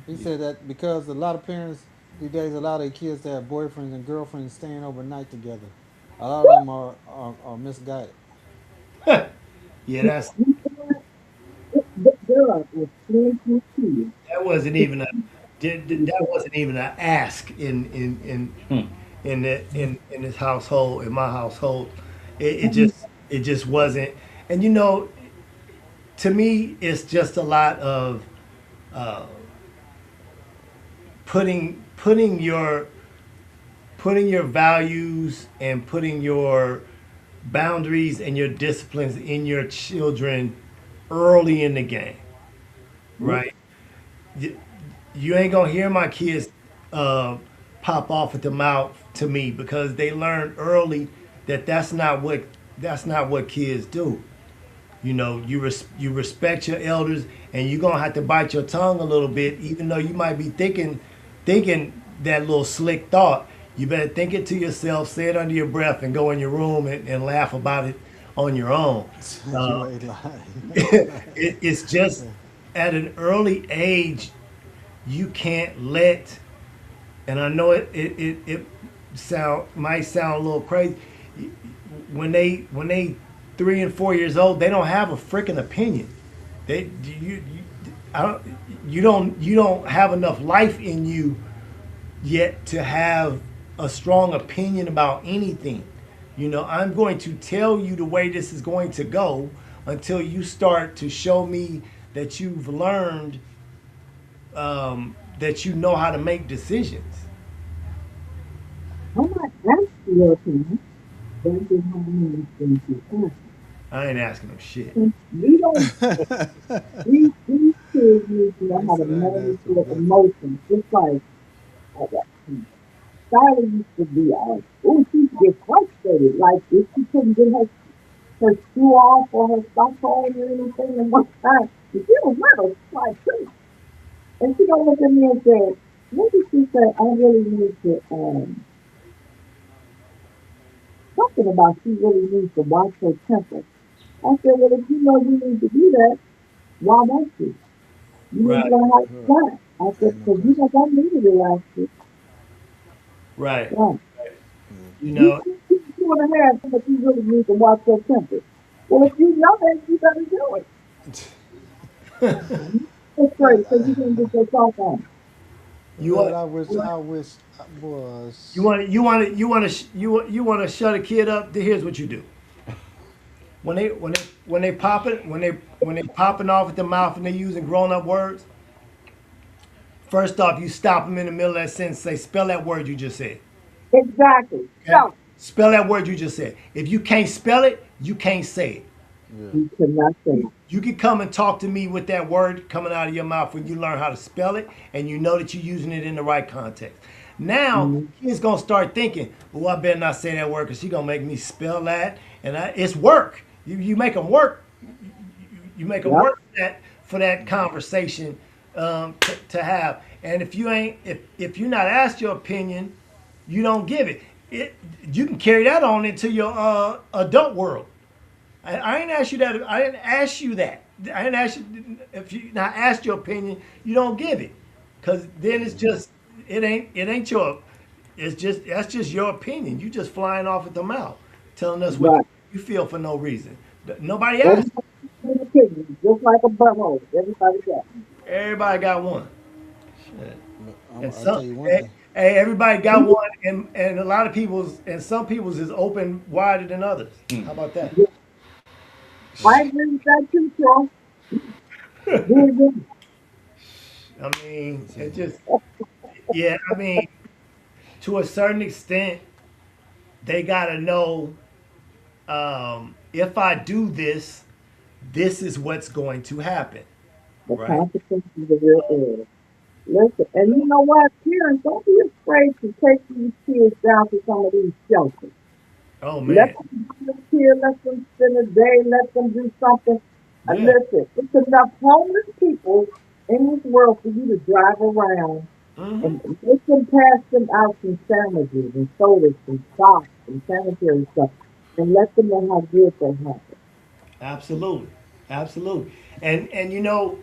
S2: He said that because a lot of parents these days allow their kids to have boyfriends and girlfriends staying overnight together. A lot of them are misguided.
S5: Yeah, that's
S6: There are plenty of kids.
S5: that wasn't even a that wasn't even an ask in this household, in my household. It just wasn't. And to me, it's just a lot of uh, putting your values and putting your boundaries and your disciplines in your children early in the game, right? You, you ain't gonna hear my kids uh, pop off at the mouth to me because they learn early that that's not what kids do. You respect your elders, and you're gonna have to bite your tongue a little bit, even though you might be thinking that little slick thought. You better think it to yourself, say it under your breath, and go in your room and laugh about it on your own.
S2: You
S5: Uh,
S2: ain't lying. You ain't lying.
S5: it's just at an early age, you can't let, and I know it might sound a little crazy. When they 3 and 4 years old, they don't have a freaking opinion. They I don't you don't have enough life in you yet to have a strong opinion about anything. I'm going to tell you the way this is going to go until you start to show me that you've learned, that you know how to make decisions.
S6: I'm not asking your opinion. That's just how many things you ask.
S5: I ain't asking them shit.
S6: We don't. These kids need to know
S2: He
S6: how to
S2: said, "I ain't
S6: manage
S2: asking
S6: their
S2: them nothing."
S6: emotions, just like Skylar used to be. Oh, she get frustrated. Like if she couldn't get her shoe off or her sock on or anything, and one time, and she was little, she's like two, and she don't look at me and say, maybe she said, I really need to something about she really needs to watch her temper. I said, well, if you know you need to do that, why don't you? You need to
S5: Right,
S6: learn how to
S2: Huh.
S6: relax. I said,
S2: Ain't no
S6: because you
S2: question.
S6: don't need to relax it.
S5: right.
S6: Yeah.
S2: Yeah.
S5: You
S6: You
S5: know,
S6: keep 2.5, but you really need to watch your temper. Well, if you know that, you better do it. It's
S2: Hey,
S6: great, so you can get your talk on.
S5: you
S2: man,
S5: want
S2: I wish, boy.
S5: you want to shut a kid up. Here's what you do. When they popping off at the mouth and they using grown up words. First off, you stop them in the middle of that sentence. Say, spell that word you just said.
S6: Exactly.
S5: Okay.
S6: Stop.
S5: Spell that word you just said. If you can't spell it, you can't say it.
S6: You cannot say it.
S5: You can come and talk to me with that word coming out of your mouth when you learn how to spell it and you know that you're using it in the right context. Now, kids gonna start thinking, "Oh, I better not say that word because she gonna make me spell that," and it's work. You make them work. You make them
S6: Yep.
S5: work for that conversation to have. And if if you're not asked your opinion, you don't give it. You can carry that on into your adult world. I didn't ask you that. I didn't ask you that. I didn't ask you if you not asked your opinion. You don't give it, because then it's just it ain't your. It's just that's just your opinion. You just flying off at the mouth, telling us what
S6: Right.
S5: you feel for no reason. Nobody asked.
S6: Everybody has an opinion, just like a butthole. Everybody got it.
S5: Everybody got one. Shit. And
S2: I'll tell you one
S5: hey,
S2: thing.
S5: hey, everybody got one, and a lot of people's and some people's is open wider than others. How about that?
S6: I agree with that too, Charles. Do it again.
S5: I mean, it just, yeah, I mean, to a certain extent, they got to know if I do this, this is what's going to happen.
S6: The
S5: Right.
S6: consequences of your errors. Listen, and you know what? Parents, don't be afraid to take these kids down to some of these shelters.
S5: Oh,
S6: Let
S5: man.
S6: them volunteer, let them spend a day, let them do something. And
S5: Yeah.
S6: listen, it's enough homeless people in this world for you to drive around
S5: Hmm.
S6: and they can pass them out some sandwiches and sodas and socks and sanitary stuff and let them know how good they have it.
S5: Absolutely. Absolutely. And you know,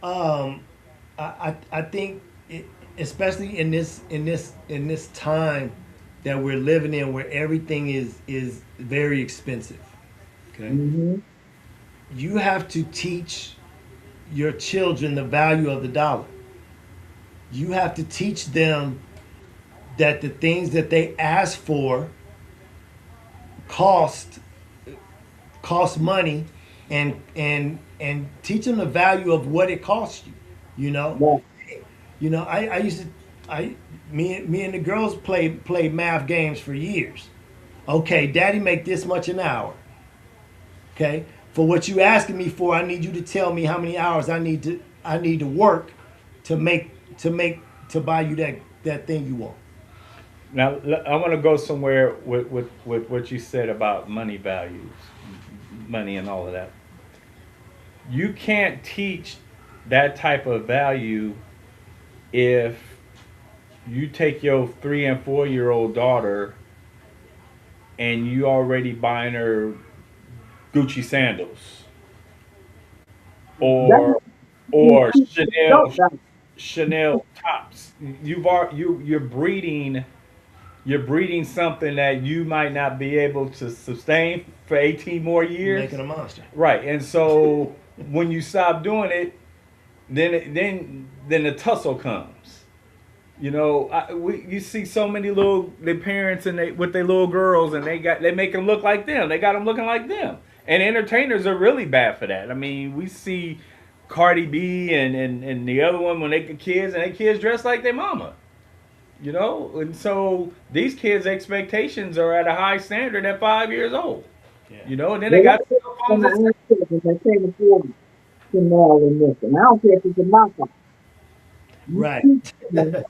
S5: I think especially in this time that we're living in where everything is very expensive. Okay.
S6: Hmm.
S5: You have to teach your children the value of the dollar. You have to teach them that the things that they ask for cost money, and teach them the value of what it costs you. You know,
S6: But
S5: I used to me and the girls played math games for years. Okay, daddy make this much an hour. Okay, for what you asking me for, I need you to tell me how many hours I need to work to buy you that thing you want.
S4: Now I want to go somewhere with what you said about money values, money and all of that. You can't teach that type of value if you take your 3 and 4 year old daughter and you already buying her Gucci sandals or
S6: that
S4: Chanel
S6: adult value.
S4: Chanel tops. You're breeding something that you might not be able to sustain for 18 more years.
S5: Making a monster.
S4: Right. And so when you stop doing it, then the tussle comes. You know, you see so many their parents and with their little girls, and they make them look like them. They got them looking like them. And entertainers are really bad for that. I mean, we see Cardi B and the other one when they get kids, and they kids dress like their mama. You know, and so these kids' expectations are at a high standard at 5 years old.
S5: Yeah.
S4: You know, and then
S6: They
S4: they got
S6: got
S4: cell
S6: some
S4: phones.
S6: of my children that can't afford Chanel and this. And I don't care if it's a knockoff. You
S5: Right.
S6: teach them,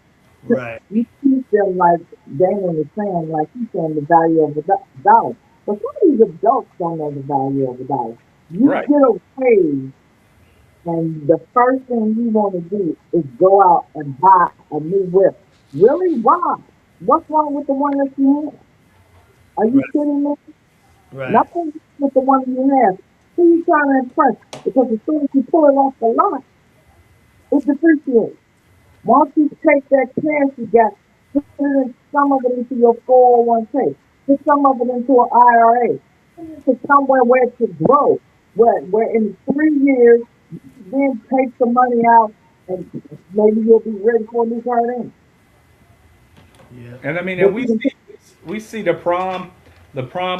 S5: Right.
S6: you teach them like Daniel was saying, like he's saying the value of the dollar. But some of these adults don't know the value of the dollar. You
S4: Right.
S6: get a raise, and the first thing you want to do is go out and buy a new whip. Really? Why? What's wrong with the one that you have? Are you
S5: Right.
S6: kidding me?
S5: Right.
S6: Nothing with the one you have. Who you trying to impress? Because as soon as you pull it off the lot, it depreciates. Once you take that cash you got, put it in, some of it into your 401k, put some of it into an IRA, put it into somewhere where it could grow, where in 3 years, then take the money out and maybe you'll be ready for a new card in.
S5: Yeah.
S4: And I mean,
S6: But
S4: and we see the prom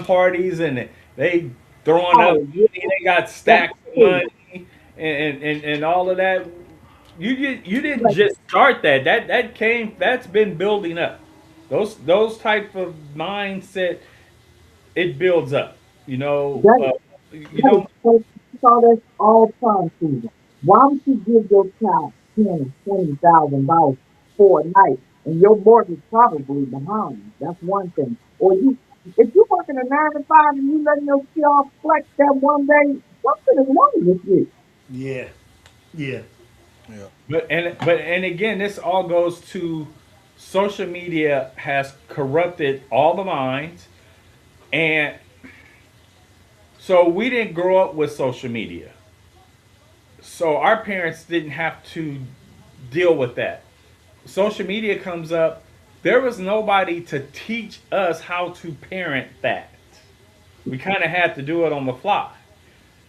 S4: parties, and they throwing up
S6: oh, yeah,
S4: money. They got
S6: that's
S4: stacks of
S6: true.
S4: money and all of that. You didn't
S6: Like,
S4: just start that. That's been building up. Those type of mindset it builds up. You know,
S6: That,
S4: you know.
S6: so that's all time season. Why would you give your child $10,000 for a night and your mortgage probably behind? That's one thing. Or you, if you're working a 9 to 5 and you letting your child flex that one day, something is wrong with you.
S5: Yeah. Yeah.
S2: Yeah.
S4: But again, this all goes to social media has corrupted all the minds, and so we didn't grow up with social media. So our parents didn't have to deal with that. Social media comes up. There was nobody to teach us how to parent that. We kind of had to do it on the fly.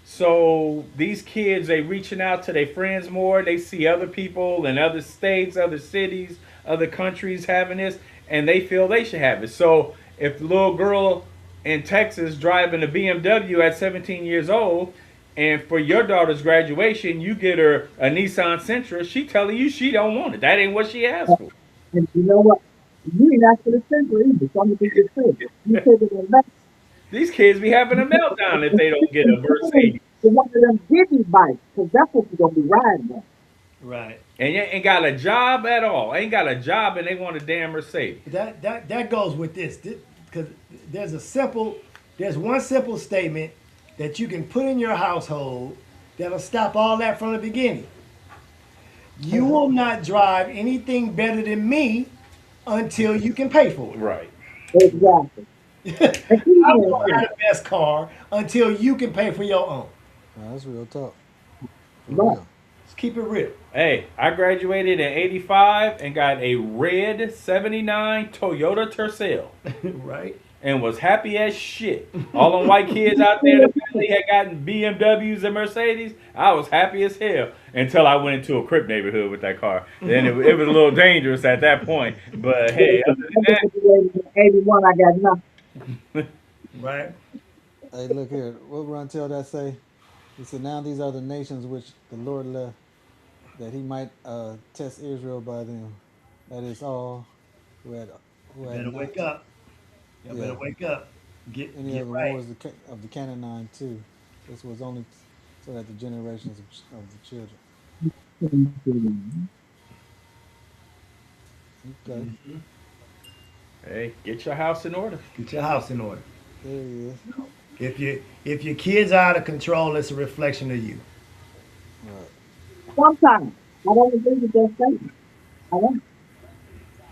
S4: So these kids, they reaching out to their friends more. They see other people in other states, other cities, other countries having this, and they feel they should have it. So if the little girl in Texas driving a BMW at 17 years old, and for your daughter's graduation, you get her a Nissan Sentra, she telling you she don't want it. That ain't what she asked for.
S6: And you know what? You ain't asking the center either. Some of you said you said it in that.
S4: These kids be having a meltdown if they don't get a Mercedes.
S6: The one of them Diddy bikes, because that's what you're gonna be riding on.
S5: Right.
S4: And you ain't got a job at all. Ain't got a job and they want a damn Mercedes.
S5: That goes with this because there's one simple statement that you can put in your household that'll stop all that from the beginning. You will not drive anything better than me until you can pay for it.
S4: Right.
S6: Exactly. And keep
S5: I
S6: it
S5: won't have the best car until you can pay for your own.
S2: Nah, that's real talk. For
S6: Right.
S2: real.
S5: Let's keep it real.
S4: Hey, I graduated in '85 and got a red '79 Toyota Tercel
S5: Right?
S4: and was happy as shit. All them white kids out there in the family had gotten BMWs and Mercedes. I was happy as hell until I went into a Crip neighborhood with that car. Then it was a little dangerous at that point. But hey, other than that,
S6: 81, I got nothing.
S5: Right?
S2: Hey, look here. What Ron Tell that say? He said, "Now these are the nations which the Lord left, that He might test Israel by them. That is all who had
S5: Better
S2: not
S5: wake up. You
S2: Yeah.
S5: better wake up. Get
S2: any of the
S5: right.
S2: wars of the Canaanite too. This was only so that the generations of the children." Okay,
S4: hey, get your house in order.
S5: Get your house in order.
S2: there he is.
S5: If your kids are out of control, it's a reflection of you.
S2: Right.
S6: Sometimes I don't agree with that statement. I don't.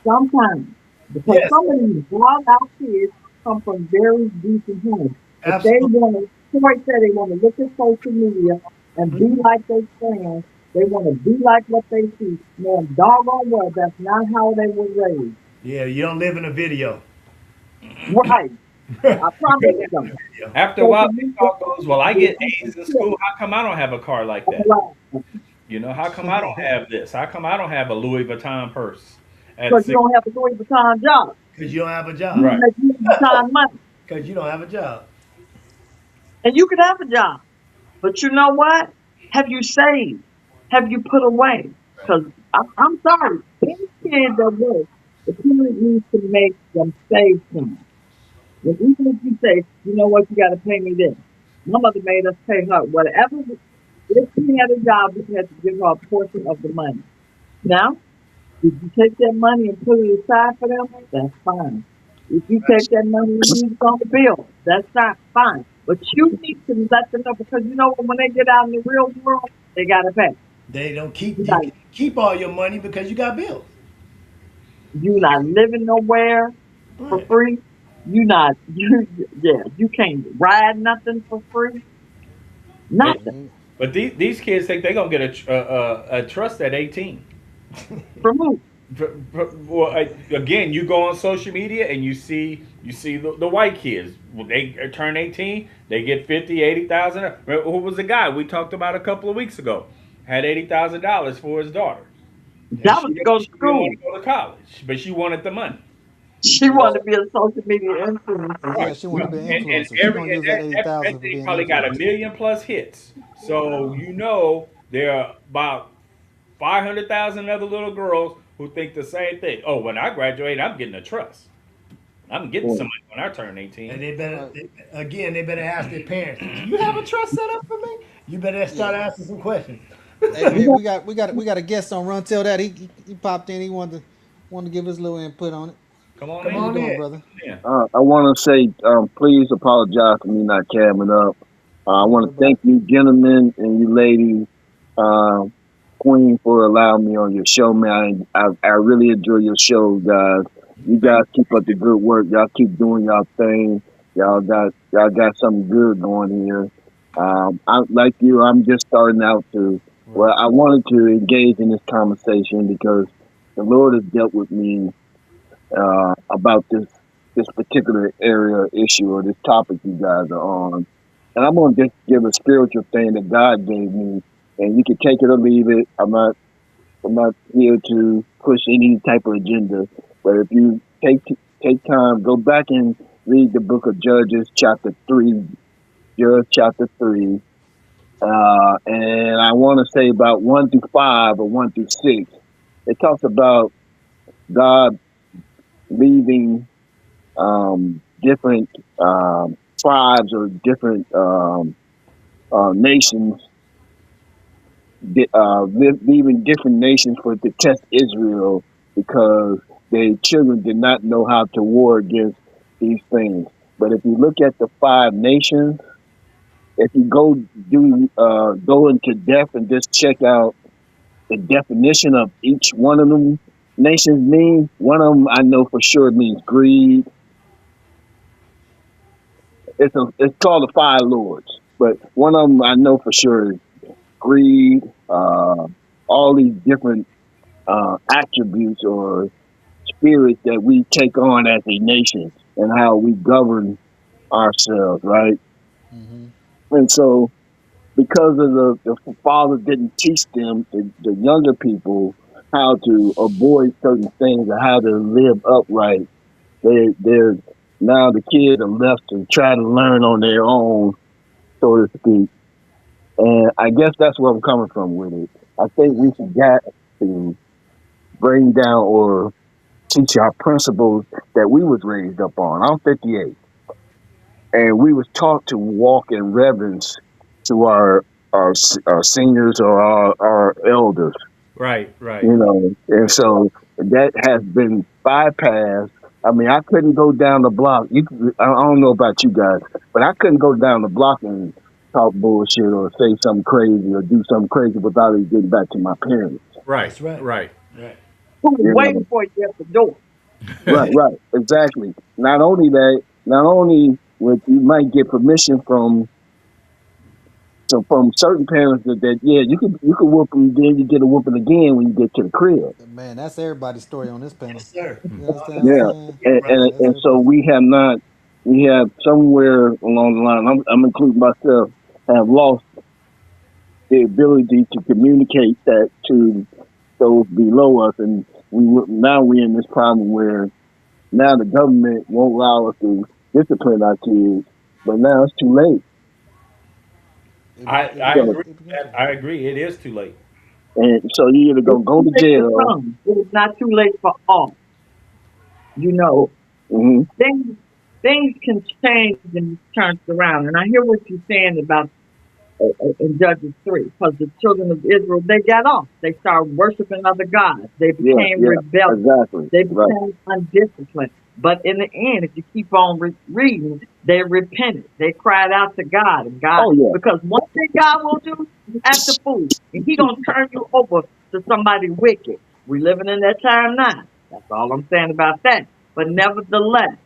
S6: Sometimes because
S5: Yes,
S6: some of these wild out kids come from very decent homes. If they
S5: absolutely.
S6: want to, somebody said they want to look at social media and be like their friends, they want to be like what they see. Man, doggone well, that's not how they were raised.
S5: Yeah, you don't live in a video.
S6: Right. I promise you.
S4: After a while, they thought goes, well, I get A's in school. How come I don't have a car like that? You know, how come I don't have this? How come I don't have a Louis Vuitton purse at
S6: Because you
S4: 6?
S6: don't have a Louis Vuitton job.
S5: Because you don't have a
S6: You
S5: job.
S4: Right.
S6: make Louis Vuitton money.
S5: Because you don't have a job.
S6: And you could have a job. But you know what? Have you saved? Have you put away? Because I'm sorry. Any kid that works, the parent needs to make them save some. And even if you say, you know what, you got to pay me this. My mother made us pay her whatever. If she had a job, we had to give her a portion of the money. Now, if you take that money and put it aside for them, that's fine. If you take that money and use it on the bill, that's not fine. But you need to let them know because you know what, when they get out in the real world, they gotta pay.
S5: They don't keep
S6: You
S5: you
S6: not,
S5: can't keep all your money because you got bills.
S6: you not living nowhere for
S5: Right.
S6: free. You not you can't ride nothing for free. Nothing.
S4: But these kids think they're going to get a trust at 18.
S6: For who?
S4: Well, again, you go on social media and you see the white kids. When they turn 18, they get 50, 80,000. Who was the guy we talked about a couple of weeks ago? Had $80,000 for his daughter.
S6: That was to go to
S4: She didn't
S6: school.
S4: want to go to college, but she wanted the money.
S6: She wanted to be a social media influencer.
S2: Yeah, she want to be an
S4: And
S2: influencer. She gonna use that 80,000 for
S4: thing
S2: being
S4: probably got a
S2: influencer.
S4: million plus hits. So you know there are about 500,000 other little girls who think the same thing. Oh, when I graduate, I'm getting a trust. I'm getting somebody when I turn 18.
S5: And they better, they better ask their parents, do you have a trust set up for me? You better start asking some questions.
S2: Hey man, we got a guest on Run Tell That. He popped in. He wanted to give his little input on it.
S4: Come on
S5: Come
S2: How you
S5: on
S4: in.
S2: doing,
S5: in.
S2: brother?
S4: Yeah.
S7: I want to say, please apologize for me not camming up. I
S2: Don't
S7: want
S2: worry
S7: to
S2: about
S7: thank you, gentlemen and you ladies, uh, Queen, for allowing me on your show, man. I really enjoy your show, guys. You
S4: Thank
S7: guys keep up the good work. Y'all keep doing y'all thing. Y'all got something good going here. Like you, I'm just starting out to.
S2: it.
S7: Well,
S2: Right.
S7: I wanted to engage in this conversation because the Lord has dealt with me about this particular area issue or this topic you guys are on. And I'm gonna just give a spiritual thing that God gave me, and you can take it or leave it. I'm not here to push any type of agenda. But if you take time, go back and read the book of Judges, chapter 3, Judge chapter 3. And I want to say about 1 through 5 or 1 through 6. It talks about God leaving different tribes or different nations, leaving different nations for to test Israel because their children did not know how to war against these things. But if you look at the 5 nations, if you go into depth and just check out the definition of each one of them nations mean, one of them I know for sure means greed. It's called the 5 lords, but one of them I know for sure is greed. All these different attributes or spirits that we take on as a nation and how we govern ourselves, right?
S2: Mm-hmm.
S7: And so, because of the father didn't teach them, the younger people, how to avoid certain things and how to live upright, they're now the kids are left to try to learn on their own, so to speak. And I guess that's where I'm coming from with it. I think we forgot to bring down or teach our principles that we was raised up on. I'm 58, and we was taught to walk in reverence to our seniors or our elders,
S4: Right, right.
S7: you know. And so that has been bypassed. I mean, I couldn't go down the block. I don't know about you guys, but I couldn't go down the block and talk bullshit or say something crazy or do something crazy without it getting back to my parents.
S4: Right,
S5: That's right.
S4: right.
S5: Right.
S6: Who's
S7: You know,
S6: waiting for you at the door?
S7: right, exactly. Not only would you might get permission from certain parents that yeah, you could whoop them, then you get a whooping again when you get to the crib.
S2: Man, that's everybody's story on this panel.
S5: Yes, sir.
S2: You understand what I'm
S7: Yeah,
S2: saying?
S7: and
S5: Right.
S7: and,
S2: That's
S7: and so
S2: everybody's story.
S7: we have somewhere along the line. I'm including myself. Have lost the ability to communicate that to those below us, and now we're in this problem where now the government won't allow us to discipline our kids, but now it's too late.
S4: I
S7: So,
S4: agree. I agree. It is too late.
S7: and so you either
S6: It's
S7: gonna go
S6: too
S7: to
S6: late for
S7: jail.
S6: some. It is not too late for all. You know,
S7: Hmm.
S6: things can change and turn around. And I hear what you're saying about in Judges 3, because the children of Israel, they got off. They started worshiping other gods. They
S7: Yeah,
S6: became
S7: yeah,
S6: rebellious.
S7: exactly.
S6: They
S7: Right.
S6: became undisciplined. But in the end, if you keep on reading, they repented. They cried out to God, and God,
S7: Oh yeah.
S6: because one thing God will do, you act a fool, and He gonna turn you over to somebody wicked. We living in that time now. That's all I'm saying about that. But nevertheless,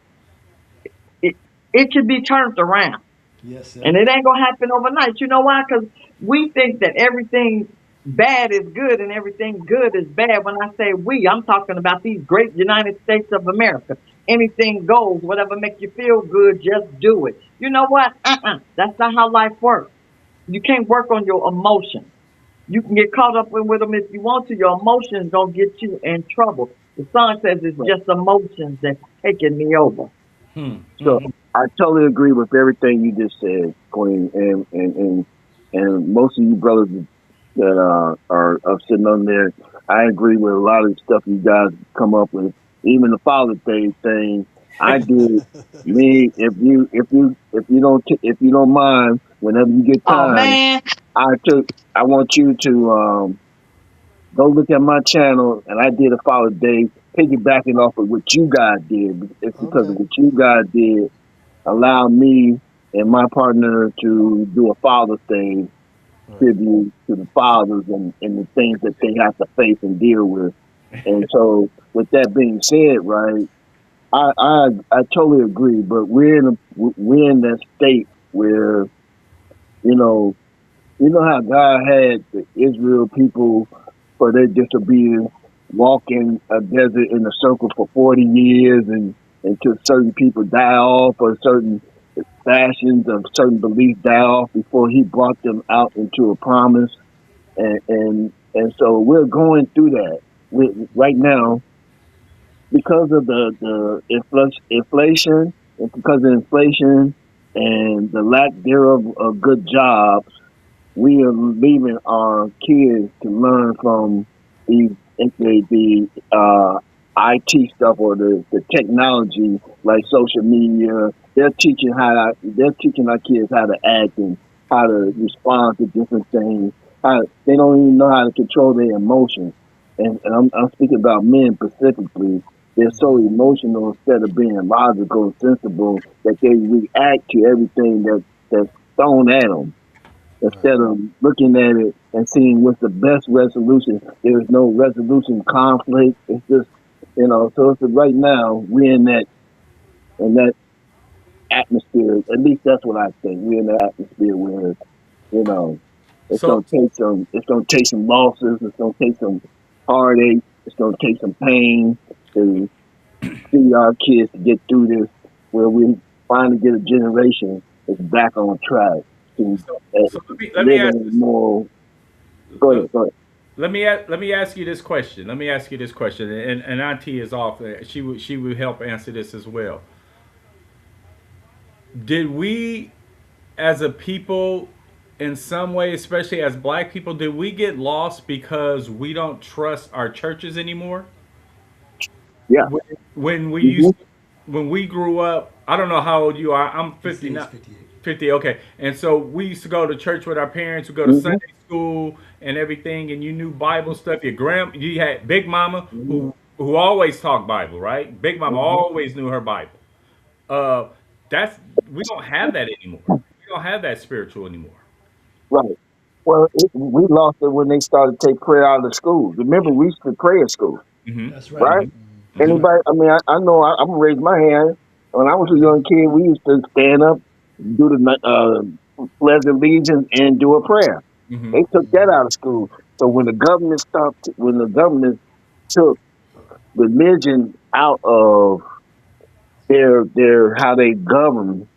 S6: it it should be turned around.
S5: Yes, sir.
S6: And it ain't gonna happen overnight. You know why? Because we think that everything bad is good and everything good is bad. When I say we, I'm talking about these great United States of America. Anything goes, whatever makes you feel good, just do it. You know what? That's not how life works. You can't work on your emotions. You can get caught up with them if you want to. Your emotions don't get you in trouble. The song says it's
S7: Right.
S6: just emotions that's taking me over.
S7: So I totally agree with everything you just said, Queen, and most of you brothers that are sitting on there. I agree with a lot of the stuff you guys come up with. Even the Father's Day thing, I did. Me, if you don't mind, whenever you get
S6: Oh
S7: time,
S6: man.
S7: I took. I want you to go look at my channel, and I did a follow day, piggybacking off of what you guys did. It's because of
S2: Okay.
S7: what you guys did allowed me and my partner to do a Father's Day
S2: Right.
S7: tribute to the fathers and the things that they have to face and deal with. And so, with that being said, right, I totally agree. But we're in that state where you know how God had the Israel people for their disobedience walk in a desert in a circle for 40 years and until certain people die off or certain fashions of certain beliefs die off before he brought them out into a promise. And so we're going through that right now because of the inflation and because of inflation and the lack thereof of good jobs. We are leaving our kids to learn from these IT stuff or the technology like social media. They're teaching our kids how to act and how to respond to different things. They don't even know how to control their emotions. And I'm speaking about men specifically. They're so emotional instead of being logical and sensible that they react to everything that's thrown at them
S2: Right.
S7: instead of looking at it and seeing what's the best resolution. There is no resolution conflict. It's just so it's right now we're in that atmosphere. At least that's what I think. We're in that atmosphere where you know it's
S4: So
S7: gonna take some losses. It's gonna take some heartache. It's gonna take some pain to see our kids to get through this. Where we finally get a generation that's back on track to
S4: so let me
S7: live
S4: ask
S7: in a
S4: this.
S7: more. Go ahead. Go ahead.
S4: Let me ask you this question. Let me ask you this question, and Auntie is off. She would help answer this as well. Did we, as a people, in some way, especially as Black people, did we get lost because we don't trust our churches anymore?
S7: Yeah.
S4: When, when we
S7: hmm
S4: used, when we grew up, I don't know how old you are. I'm
S5: He says
S4: 59.
S5: 58.
S4: 50, okay. And so we used to go to church with our parents. We go to
S7: hmm
S4: Sunday school and everything, and you knew Bible stuff. You had Big Mama
S7: hmm
S4: who always talked Bible, right? Big Mama
S7: hmm
S4: always knew her Bible. Uh, that's we don't have that anymore. We don't have that spiritual anymore.
S7: Right. Well, we lost it when they started to take prayer out of the schools. Remember, we used to pray in school,
S4: Hmm.
S5: That's right.
S7: right?
S5: That's
S2: Mm-hmm.
S5: right.
S7: Anybody? I mean, I know I'm gonna raise my hand. When I was a young kid, we used to stand up, do the pledge of allegiance, and do a prayer.
S4: Hmm.
S7: They took that out of school. So when the government took religion out of their how they govern,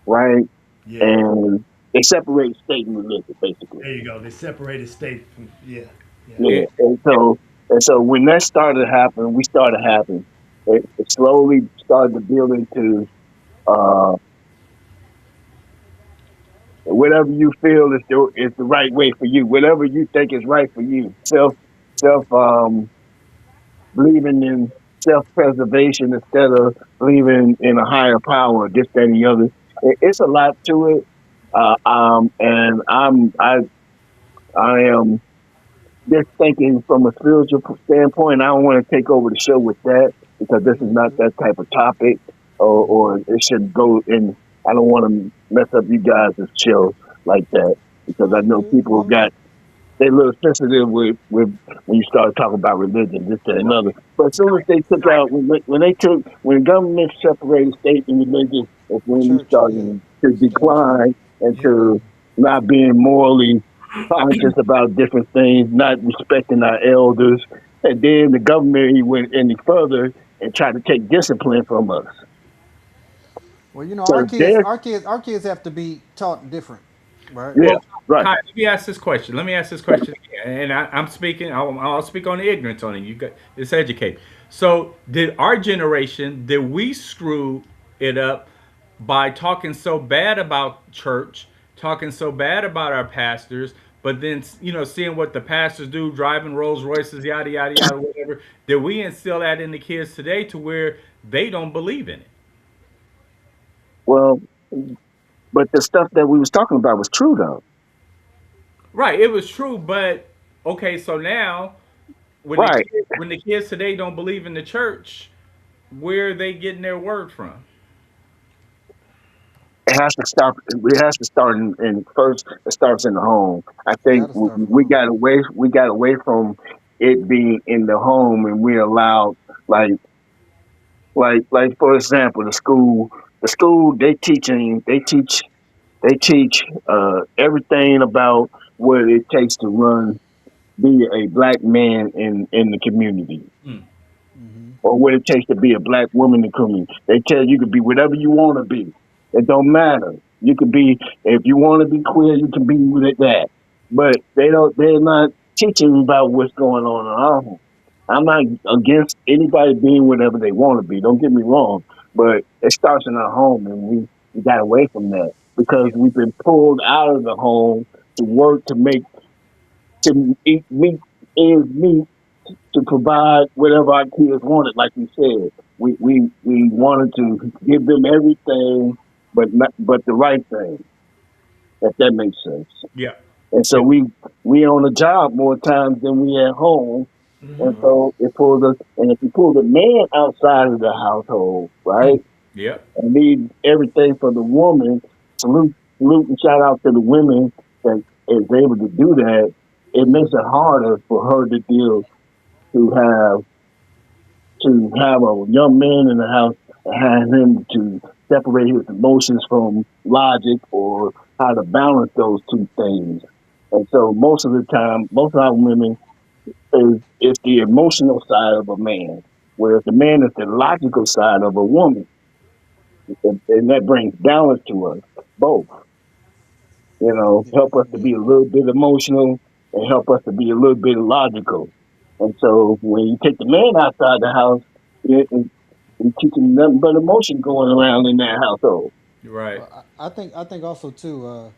S7: right?
S5: Yeah.
S7: And they separate state and religion, basically.
S5: There you go. They separated state from yeah. Yeah.
S7: Yeah.
S4: And,
S7: And so when that started happening, we started happening. It slowly started to build into uh, whatever you feel is the right way for you, whatever you think is right for you. Self believing in self preservation instead of believing in a higher power, this, that, and the other. It's a lot to it. And I am just thinking from a spiritual standpoint. I don't want to take over the show with that because this is not that type of topic, or it should go in. I don't want to mess up you guys' show like that because I
S2: No, you
S7: know
S2: good.
S7: people got they're a little sensitive with when you start talking about religion, this and another. But as soon as they took out when government separated state and religion, that's when we
S2: Church, yeah.
S7: started to
S2: Started to.
S7: decline and
S5: Yep.
S7: to not being morally conscious about different things, not respecting our elders. And then the government he went any further and tried to take discipline from us.
S2: Well, you know,
S7: So there,
S2: our kids have to be taught different, right?
S7: yeah,
S4: well,
S7: right.
S4: Kai, let me ask this question. Let me ask this question again. And I'm speaking. I'll speak on the ignorance on it. It's educate. So, did our generation? Did we screw it up by talking so bad about church, talking so bad about our pastors, but then seeing what the pastors do, driving Rolls Royces, yada yada yada, whatever? Did we instill that in the kids today to where they don't believe in it?
S7: Well, but the stuff that we was talking about was true though.
S4: Right, it was true, but okay, so now
S7: Right.
S4: when the kids today don't believe in the church, where are they getting their word from?
S7: It has to start. It has to start in first. It starts in the home. I think
S2: Gotta start from
S7: we
S2: home.
S7: got away. We got away from it being in the home, and we allowed like like for example, the school. The school they teach everything about what it takes to be a black man in the community,
S4: Mm.
S2: Hmm.
S7: or what it takes to be a black woman in the community. They tell you can be whatever you want to be. It don't matter. You can be if you want to be queer, you can be with it that. But they don't. They're not teaching about what's going on in our home. I'm not against anybody being whatever they want to be. Don't get me wrong, but it starts in our home, and we got away from that because we've been pulled out of the home to work to make to eat meet ends meet to provide whatever our kids wanted. Like we said, we wanted to give them everything, but the right thing. If that makes sense.
S4: Yeah.
S7: And so
S4: Yeah.
S7: we on the job more times than we at home. And
S4: Hmm.
S7: so it pulls us. And if you pull the man outside of the household, right,
S4: Mm. Yeah.
S7: and need everything for the woman, salute and shout out to the women that is able to do that. It makes it harder for her to deal to have a young man in the house and have him to separate his emotions from logic or how to balance those two things. And so most of the time, most of our women is the emotional side of a man, whereas the man is the logical side of a woman, and that brings balance to us both. Help us to
S2: Yeah.
S7: be a little bit emotional and help us to be a little bit logical. And so when you take the man outside the house, you teaching nothing but emotion going around in that household.
S4: Right.
S2: I think also too.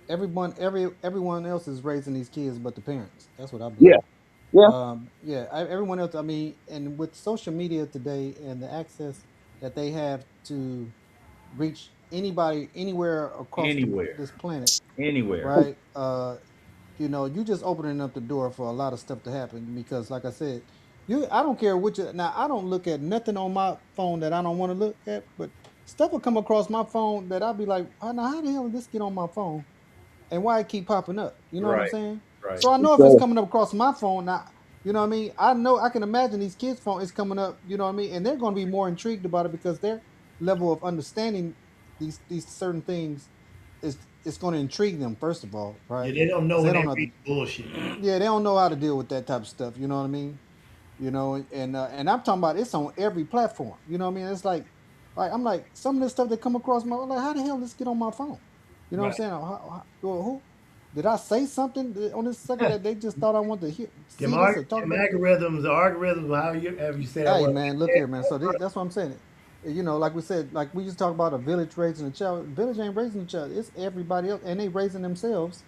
S2: Everyone else is raising these kids, but the parents. That's what I
S7: Yeah,
S2: believe.
S7: yeah,
S2: Yeah, everyone else. I mean, and with social media today and the access that they have to reach anybody anywhere across
S4: Anywhere.
S2: this planet,
S4: Anywhere.
S2: right? You just opening up the door for a lot of stuff to happen because, like I said, I don't care which. Now, I don't look at nothing on my phone that I don't want to look at, but stuff will come across my phone that I'll be like, now how the hell did this get on my phone? And why it keep popping up. You know what I'm
S4: Right.
S2: saying?
S4: Right.
S2: So I know if it's
S7: so,
S2: coming up across my phone now, you know what I mean? I know I can imagine these kids' phone is coming up, you know what I mean? And they're gonna be more intrigued about it because their level of understanding these certain things is gonna intrigue them, first of all,
S5: Yeah,
S2: right?
S5: they don't know
S2: Because
S5: when
S2: they
S5: they
S2: don't know
S5: read bullshit.
S2: yeah, they don't know how to deal with that type of stuff, you know what I mean? And I'm talking about it's on every platform. You know what I mean? It's like I'm like some of this stuff that come across my like how the hell did this get on my phone? You know what I'm
S5: Right.
S2: saying? Well, who did I say something on this sucker that they just thought I wanted to hear,
S5: Them,
S2: see this or talk
S5: them
S2: about?
S5: algorithms, the algorithms, however you say that
S2: Hey
S5: word.
S2: man, look here, man. So that's what I'm saying. Like we said, like we just talk about a village raising a child. Village ain't raising a child. It's everybody else, and they raising themselves.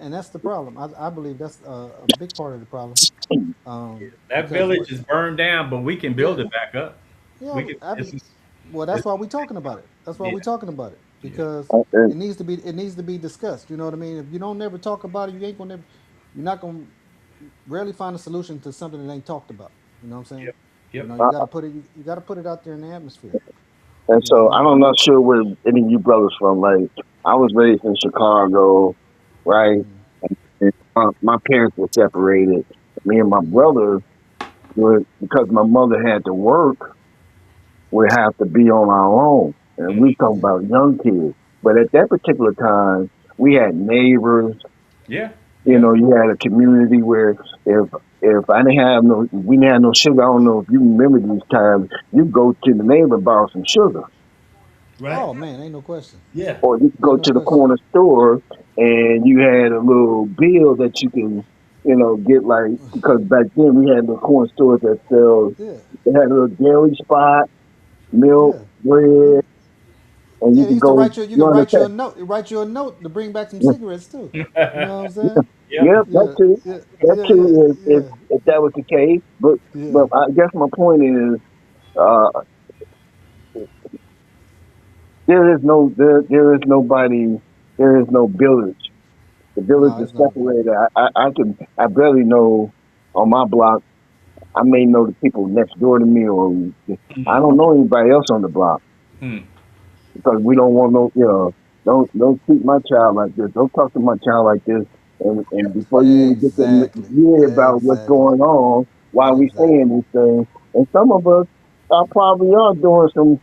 S2: And that's the problem. I believe that's a big part of the problem.
S4: That
S2: Because what?
S4: village is burned down, but we can build
S2: Yeah,
S4: it back up.
S2: yeah.
S4: We can.
S2: Well, that's
S4: It's
S2: why we're talking about it. That's why
S4: yeah.
S2: we're talking about it
S4: Yeah.
S2: because
S7: and
S2: it needs to be discussed. You know what I mean? If you don't never talk about it, you're not gonna rarely find a solution to something that ain't talked about. You know what I'm saying?
S4: Yep. Yep.
S2: You
S7: uh,
S2: got to put it. You got to put it out there in the atmosphere.
S7: and
S2: You
S7: so
S2: know.
S7: I'm not sure where any of you brothers from. Like I was raised in Chicago, right?
S2: Mm,
S7: And my parents were separated. Me and my
S2: mm,
S7: brother would because my mother had to work, we have to be on our own. And we talking
S2: yeah.
S7: about young kids. But at that particular time, we had neighbors.
S4: Yeah. Yeah.
S7: You had a community where if I didn't have no, we didn't have no sugar. I don't know if you remember these times. You go to the neighbor and borrow some sugar,
S5: Right?
S2: Oh man, ain't no question.
S5: Yeah.
S7: or you could go
S2: Ain't no
S7: to the
S2: question.
S7: corner store and you had a little bill that you can, get like because back then we had the corner stores that sell.
S2: Yeah,
S7: They had a little dairy spot, milk,
S2: yeah.
S7: bread, and you
S2: Yeah, they
S7: could
S2: used to
S7: go
S2: write you. You can
S7: run the
S2: write you a
S7: test.
S2: note. Write you a note to bring back some cigarettes too. You know what I'm saying?
S4: Yep.
S7: Yep, that
S2: Yeah,
S7: too.
S2: yeah,
S7: That
S2: yeah, yeah,
S7: too is
S2: yeah,
S7: if that was the case. But
S2: yeah.
S7: I guess my point is, uh, there is nobody, there is no village. The village
S2: No,
S7: is
S2: it's not.
S7: separated. I barely know on my block. I may know the people next door to me, or I don't know anybody else on the block
S4: Hmm.
S7: because we don't want no, don't treat my child like this. Don't talk to my child like this. And before you even get to
S2: Exactly.
S7: hear about what's
S2: Exactly.
S7: going on, why we
S2: Exactly.
S7: saying these things, and some of us probably are doing some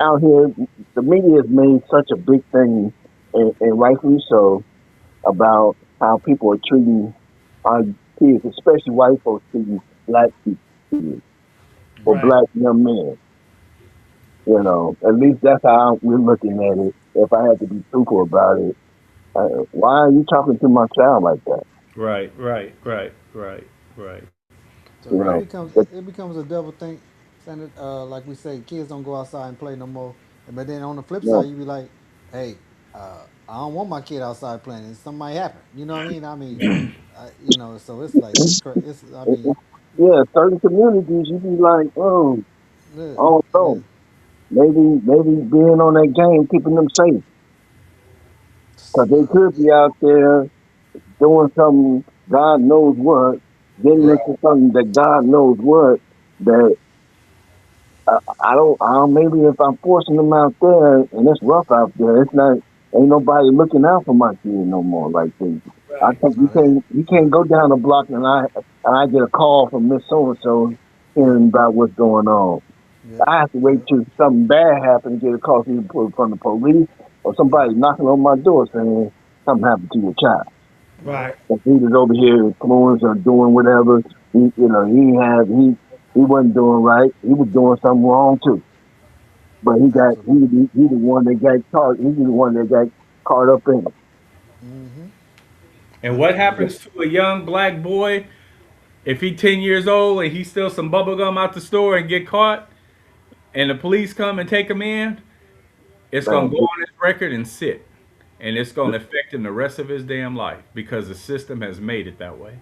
S7: out here. The media has made such a big thing, and rightfully so, about how people are treating our kids, especially white folks treating black kids or
S5: Right.
S7: black young men. At least that's how we're looking at it. If I had to be truthful about it, why are you talking to my child like that?
S4: Right, right, right, right, right.
S2: So
S7: You
S2: it
S7: know,
S2: becomes
S7: but
S2: it becomes a double thing. Saying like we say, kids don't go outside and play no more. But then on the flip
S7: you know,
S2: side, you be like, hey, I don't want my kid outside playing. And something might happen. You know what I mean? So it's like it's. I
S7: it,
S2: mean,
S7: it, yeah, certain communities you be like, oh,
S2: yeah,
S7: I don't
S2: yeah.
S7: know, maybe being on that game keeping them safe because they could be out there doing something God knows what, getting
S2: Right.
S7: into something that God knows what that I don't, maybe if I'm forcing them out there and it's rough out there, it's not, ain't nobody looking out for my kid no more. Like this. I
S4: Right.
S7: think
S2: No, they.
S7: you can't go down the block and I get a call from Miss So and So
S2: Yep.
S7: hearing about what's going on.
S2: Yep.
S7: I have to wait
S2: Yep.
S7: till something bad happens to get a call from the police or somebody knocking on my door saying something happened to your child.
S2: Yep.
S5: Right.
S7: If he was over here influenced or doing whatever, he wasn't doing right. He was doing something wrong too. But
S2: Absolutely.
S7: he the one that got caught. He's the one that got caught up in it.
S2: Mm-hmm.
S4: And what
S2: Absolutely.
S4: happens to a young black boy if he 10 years old and he steals some bubble gum out the store and get caught, and the police come and take him in? It's gonna
S7: Man,
S4: go on his record and sit, and it's gonna affect him the rest of his damn life because the system has made it that way.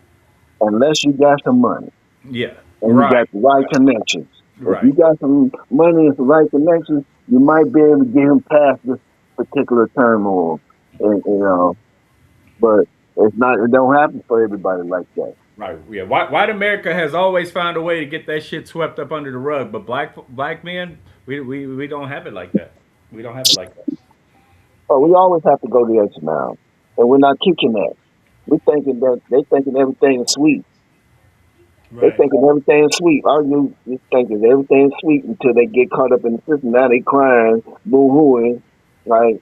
S7: unless you got some money
S4: Yeah.
S7: and you
S4: Right.
S7: got the right connections. If
S4: Right.
S7: you got some money and some right connections, you might be able to get him past this particular turmoil. And but it's not. It don't happen for everybody like that.
S4: Right. Yeah. White America has always found a way to get that shit swept up under the rug, but black men, we don't have it like that. We don't have it like that.
S7: But we always have to go the extra mile, and we're not kicking that. We thinking that they thinking everything is sweet. They
S5: Right.
S7: thinking everything is sweet. Our youth is thinking everything is sweet until they get caught up in the system. Now they crying, boo hooing. Like,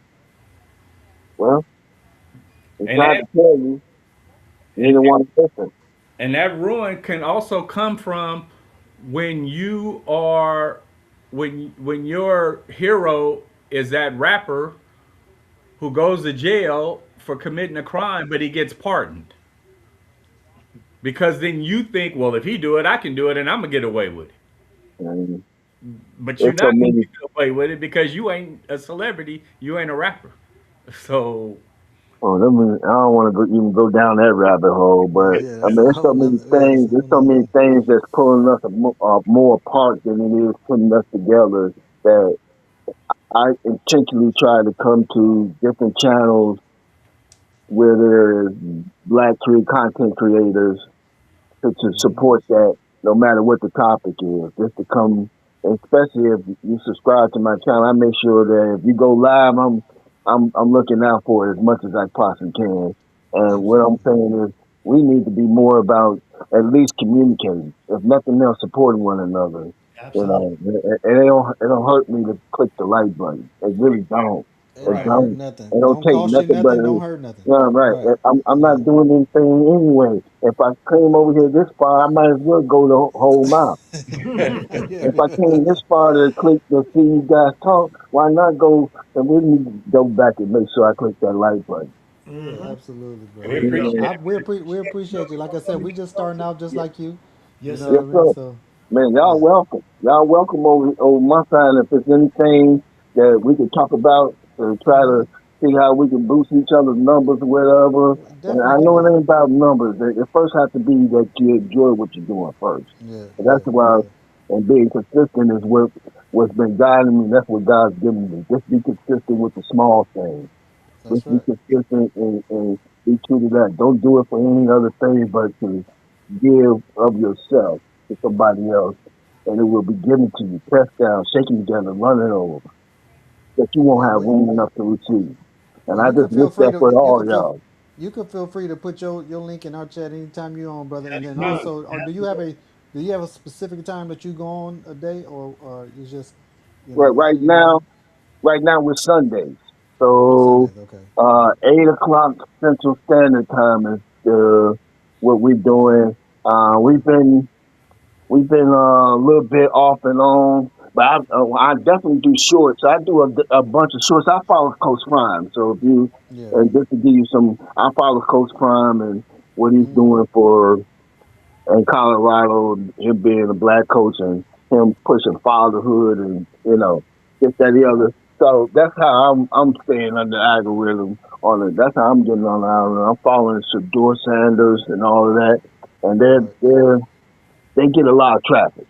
S7: well, it's
S4: And
S7: not to
S4: that
S7: tell you. You
S4: and,
S7: didn't want to listen.
S4: and that ruin can also come from when you are when your hero is that rapper who goes to jail for committing a crime, but he gets pardoned. Because then you think, well, if he do it, I can do it, and I'm gonna get away with it.
S7: And
S4: But you're
S7: there's so
S4: not gonna
S7: many.
S4: get away with it because you ain't a celebrity, you ain't a rapper. So
S7: Oh, I don't want to even go down that rabbit hole, but
S2: Yeah,
S7: I
S2: that's
S7: mean,
S2: a
S7: there's so
S2: whole
S7: many
S2: nother. Yeah, that's
S7: things.
S2: a
S7: There's
S2: whole
S7: so
S2: nother
S7: many
S2: thing.
S7: things that's pulling us more apart than it is putting us together. That I intentionally try to come to different channels where there's content creators to
S2: Mm-hmm.
S7: support that, no matter what the topic is. Just to come, especially if you subscribe to my channel, I make sure that if you go live, I'm looking out for it as much as I possibly can. And what I'm
S2: Absolutely.
S7: saying is, we need to be more about at least communicating, if nothing else, supporting one another.
S5: Absolutely.
S7: It don't hurt me to click the like button. It really don't.
S2: It
S7: It
S2: don't
S4: right.
S2: hurt
S7: don't.
S2: nothing.
S7: It don't
S2: Don't
S7: take
S2: cost you
S7: nothing but
S2: nothing.
S7: a
S2: Don't hurt nothing.
S7: yeah, right.
S2: Right.
S7: I'm
S2: Yeah.
S7: not doing anything anyway. If I came over here this far, I might as well go the whole mile. If I came this far to click to see you guys talk, why not go and we need to go back and make sure I click that like button.
S2: Yeah, absolutely,
S4: And we
S2: bro.
S7: You
S2: You know,
S4: appreciate
S7: know?
S4: it.
S2: we appreciate you. Like I said, we just starting out just like you. You
S5: Yes,
S2: know
S5: sir.
S2: what
S7: Yes,
S2: I mean?
S7: sir.
S2: So
S7: Man,
S2: yeah,
S7: y'all welcome. Y'all welcome over my side. If there's anything that we can talk about to try to see how we can boost each other's numbers or whatever. And
S2: definitely
S7: I
S2: can
S7: know
S2: do
S7: it
S2: it.
S7: ain't about numbers. It first has to be that you enjoy what you're doing first.
S2: Yeah,
S7: And
S2: yeah,
S7: that's why
S2: yeah.
S7: And being consistent is what's been guiding me. That's what God's given me. Just be consistent with the small things.
S2: That's
S7: Just be
S2: right.
S7: consistent and be true to that. Don't do it for any other thing but to give of yourself to somebody else. And it will be given to you, pressed down, shaken together, running over, that you won't
S2: Yeah,
S7: have
S2: well,
S7: room enough to receive. And
S2: well,
S7: I
S2: you can
S7: just
S2: feel
S7: wish
S2: free
S7: that
S2: to
S7: for all y'all.
S2: you can feel free to put your link in our chat anytime you on, brother. And
S5: That's
S2: then
S5: good.
S2: also, or do you have a specific time that you go on a day, or you just
S7: Right, right
S2: anybody
S7: now, right now we're Sundays. So
S2: Sundays? Okay, okay,
S7: 8 o'clock Central Standard Time is what we're
S2: okay,
S7: doing.
S2: okay.
S7: We've been a little bit off and on, but I definitely do shorts. I do a bunch of shorts. I follow Coach Prime, so if you
S2: Yeah.
S7: just to give you some, I follow Coach Prime and what he's
S2: Mm-hmm.
S7: doing for in Colorado, him being a black coach and him pushing fatherhood and this that the other. So that's how I'm staying under the algorithm on it. That's how I'm getting on the algorithm. I'm following Shador Sanders and all of that, and
S2: Right,
S7: they get a lot of traffic.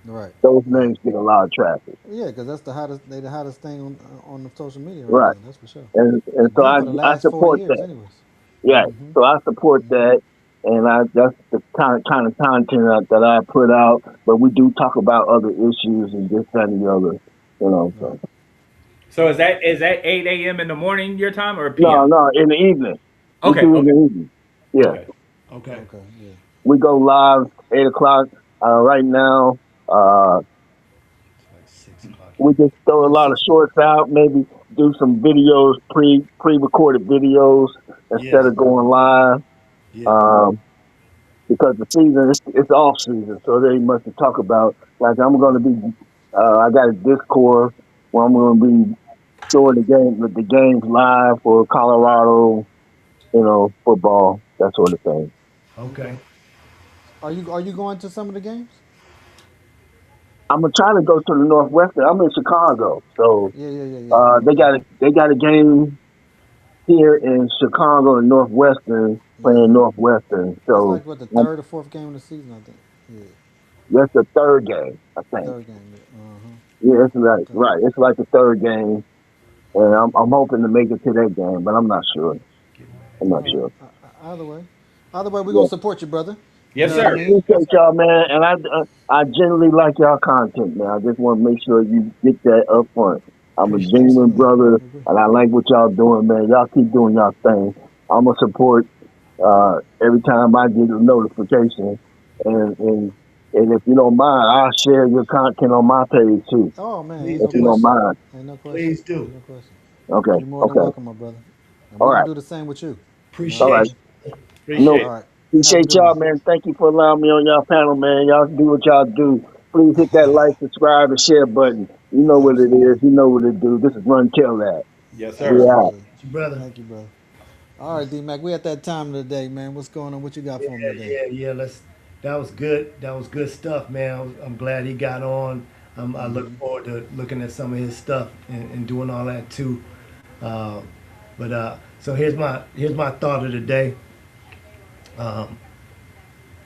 S2: right,
S7: Those
S2: right.
S7: names get a lot of traffic,
S2: Yeah, because that's the hottest thing on the social media right
S7: right?
S2: now. That's for sure.
S7: And
S2: It's
S7: so
S2: been
S7: I
S2: for the
S7: I
S2: last 40
S7: support
S2: years,
S7: that.
S2: anyways.
S7: Yeah,
S2: Mm-hmm.
S7: so I support
S2: Mm-hmm.
S7: that, and that's the kind of content that I put out. But we do talk about other issues and this that and the other,
S2: Right.
S7: So
S4: So is that 8 a.m. in the morning your time or
S7: no,
S4: p.m.?
S7: no, in the evening we
S4: Okay,
S7: do it in
S4: okay,
S7: the evening. Yeah,
S4: okay.
S5: Okay.
S2: Okay. Yeah.
S7: we go live 8 o'clock. Right now,
S5: It's like 6 o'clock.
S7: we just throw a
S2: Yeah.
S7: lot of
S2: 6 o'clock.
S7: shorts out. Maybe do some videos, pre-recorded videos instead
S5: Yeah.
S7: of going live.
S5: Yeah.
S7: Um, because the season it's off season, so there ain't much to talk about. Like I'm going to
S2: Right.
S7: be, I got a Discord where I'm going to be showing the games live for Colorado, football, that sort of thing.
S5: Okay.
S2: Okay. Are you going to some of the games?
S7: I'm trying to go to the Northwestern. I'm in Chicago, so
S2: Yeah. Yeah. Yeah. Yeah.
S7: they
S2: Okay.
S7: got a game here in Chicago and Northwestern playing
S2: Yeah.
S7: Northwestern.
S2: That's
S7: So
S2: like what the third or fourth game of the season, I think. Yeah.
S7: that's the third game, I think.
S2: Third game. Yeah. Uh-huh.
S7: Yeah, it's right,
S2: Okay.
S7: right. It's like the third game, and
S2: Right.
S7: I'm hoping to make it to that game, but I'm not sure. I'm not
S2: All right.
S7: sure.
S2: Either way, we're
S7: Yeah.
S2: gonna support you, brother. You
S4: Yes,
S2: know what I
S7: I
S4: sir.
S2: mean?
S4: Yes,
S7: appreciate
S4: sir.
S7: y'all, man, and I genuinely like y'all content, man. I just want to make sure you get that up front. I'm a
S5: Appreciate
S7: genuine
S2: Absolutely.
S7: brother,
S2: I agree.
S7: and I like what y'all doing, man. Y'all keep doing y'all thing. I'm gonna support every time I get a notification, and if you don't mind, I'll share your content on my page too,
S2: Oh man, ain't
S5: Please
S2: no
S7: if you
S5: do.
S7: don't
S2: question.
S7: mind.
S2: Ain't no question.
S5: Please do.
S2: Ain't no question.
S7: Okay,
S2: You're more than
S7: okay,
S2: welcome, my brother. And
S7: all
S2: we're gonna
S7: right,
S2: do the same with you. You know what
S7: all
S2: I
S7: right.
S5: Appreciate
S2: mean?
S5: you.
S7: No,
S4: Appreciate
S2: All
S4: it.
S2: right. Have a
S7: appreciate
S2: good
S7: y'all,
S2: one.
S7: man. Thank you for allowing me on y'all panel, man. Y'all do what y'all do. Please hit that like, subscribe, and share button. You know what it is.
S2: Absolutely.
S7: You know what it do. This is Run Tell That.
S4: Yes,
S7: We
S4: sir.
S7: out.
S2: Absolutely.
S5: you, brother.
S2: Thank you, brother. All right, D Mac. We at that time of the day, man. What's going on? What you got
S5: Yeah,
S2: for me today?
S5: yeah. That was good. That was good stuff, man. I'm glad he got on. I look
S2: Mm-hmm.
S5: forward to looking at some of his stuff and doing all that too. Uh, but so here's my thought of the day. Um,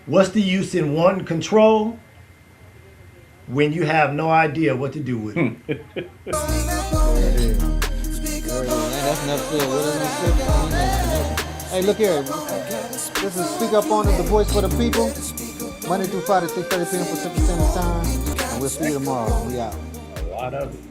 S5: what's the use in one control when you have no idea what to do with it?
S2: There it is. There it is. And that's enough said. What is it? Ain't nothing. Hey, look here. This is Speak Up On It, the voice for the people. Monday through Friday, 6:30 p.m. Pacific Standard Time. And we'll see you tomorrow. We out.
S5: A lot of it.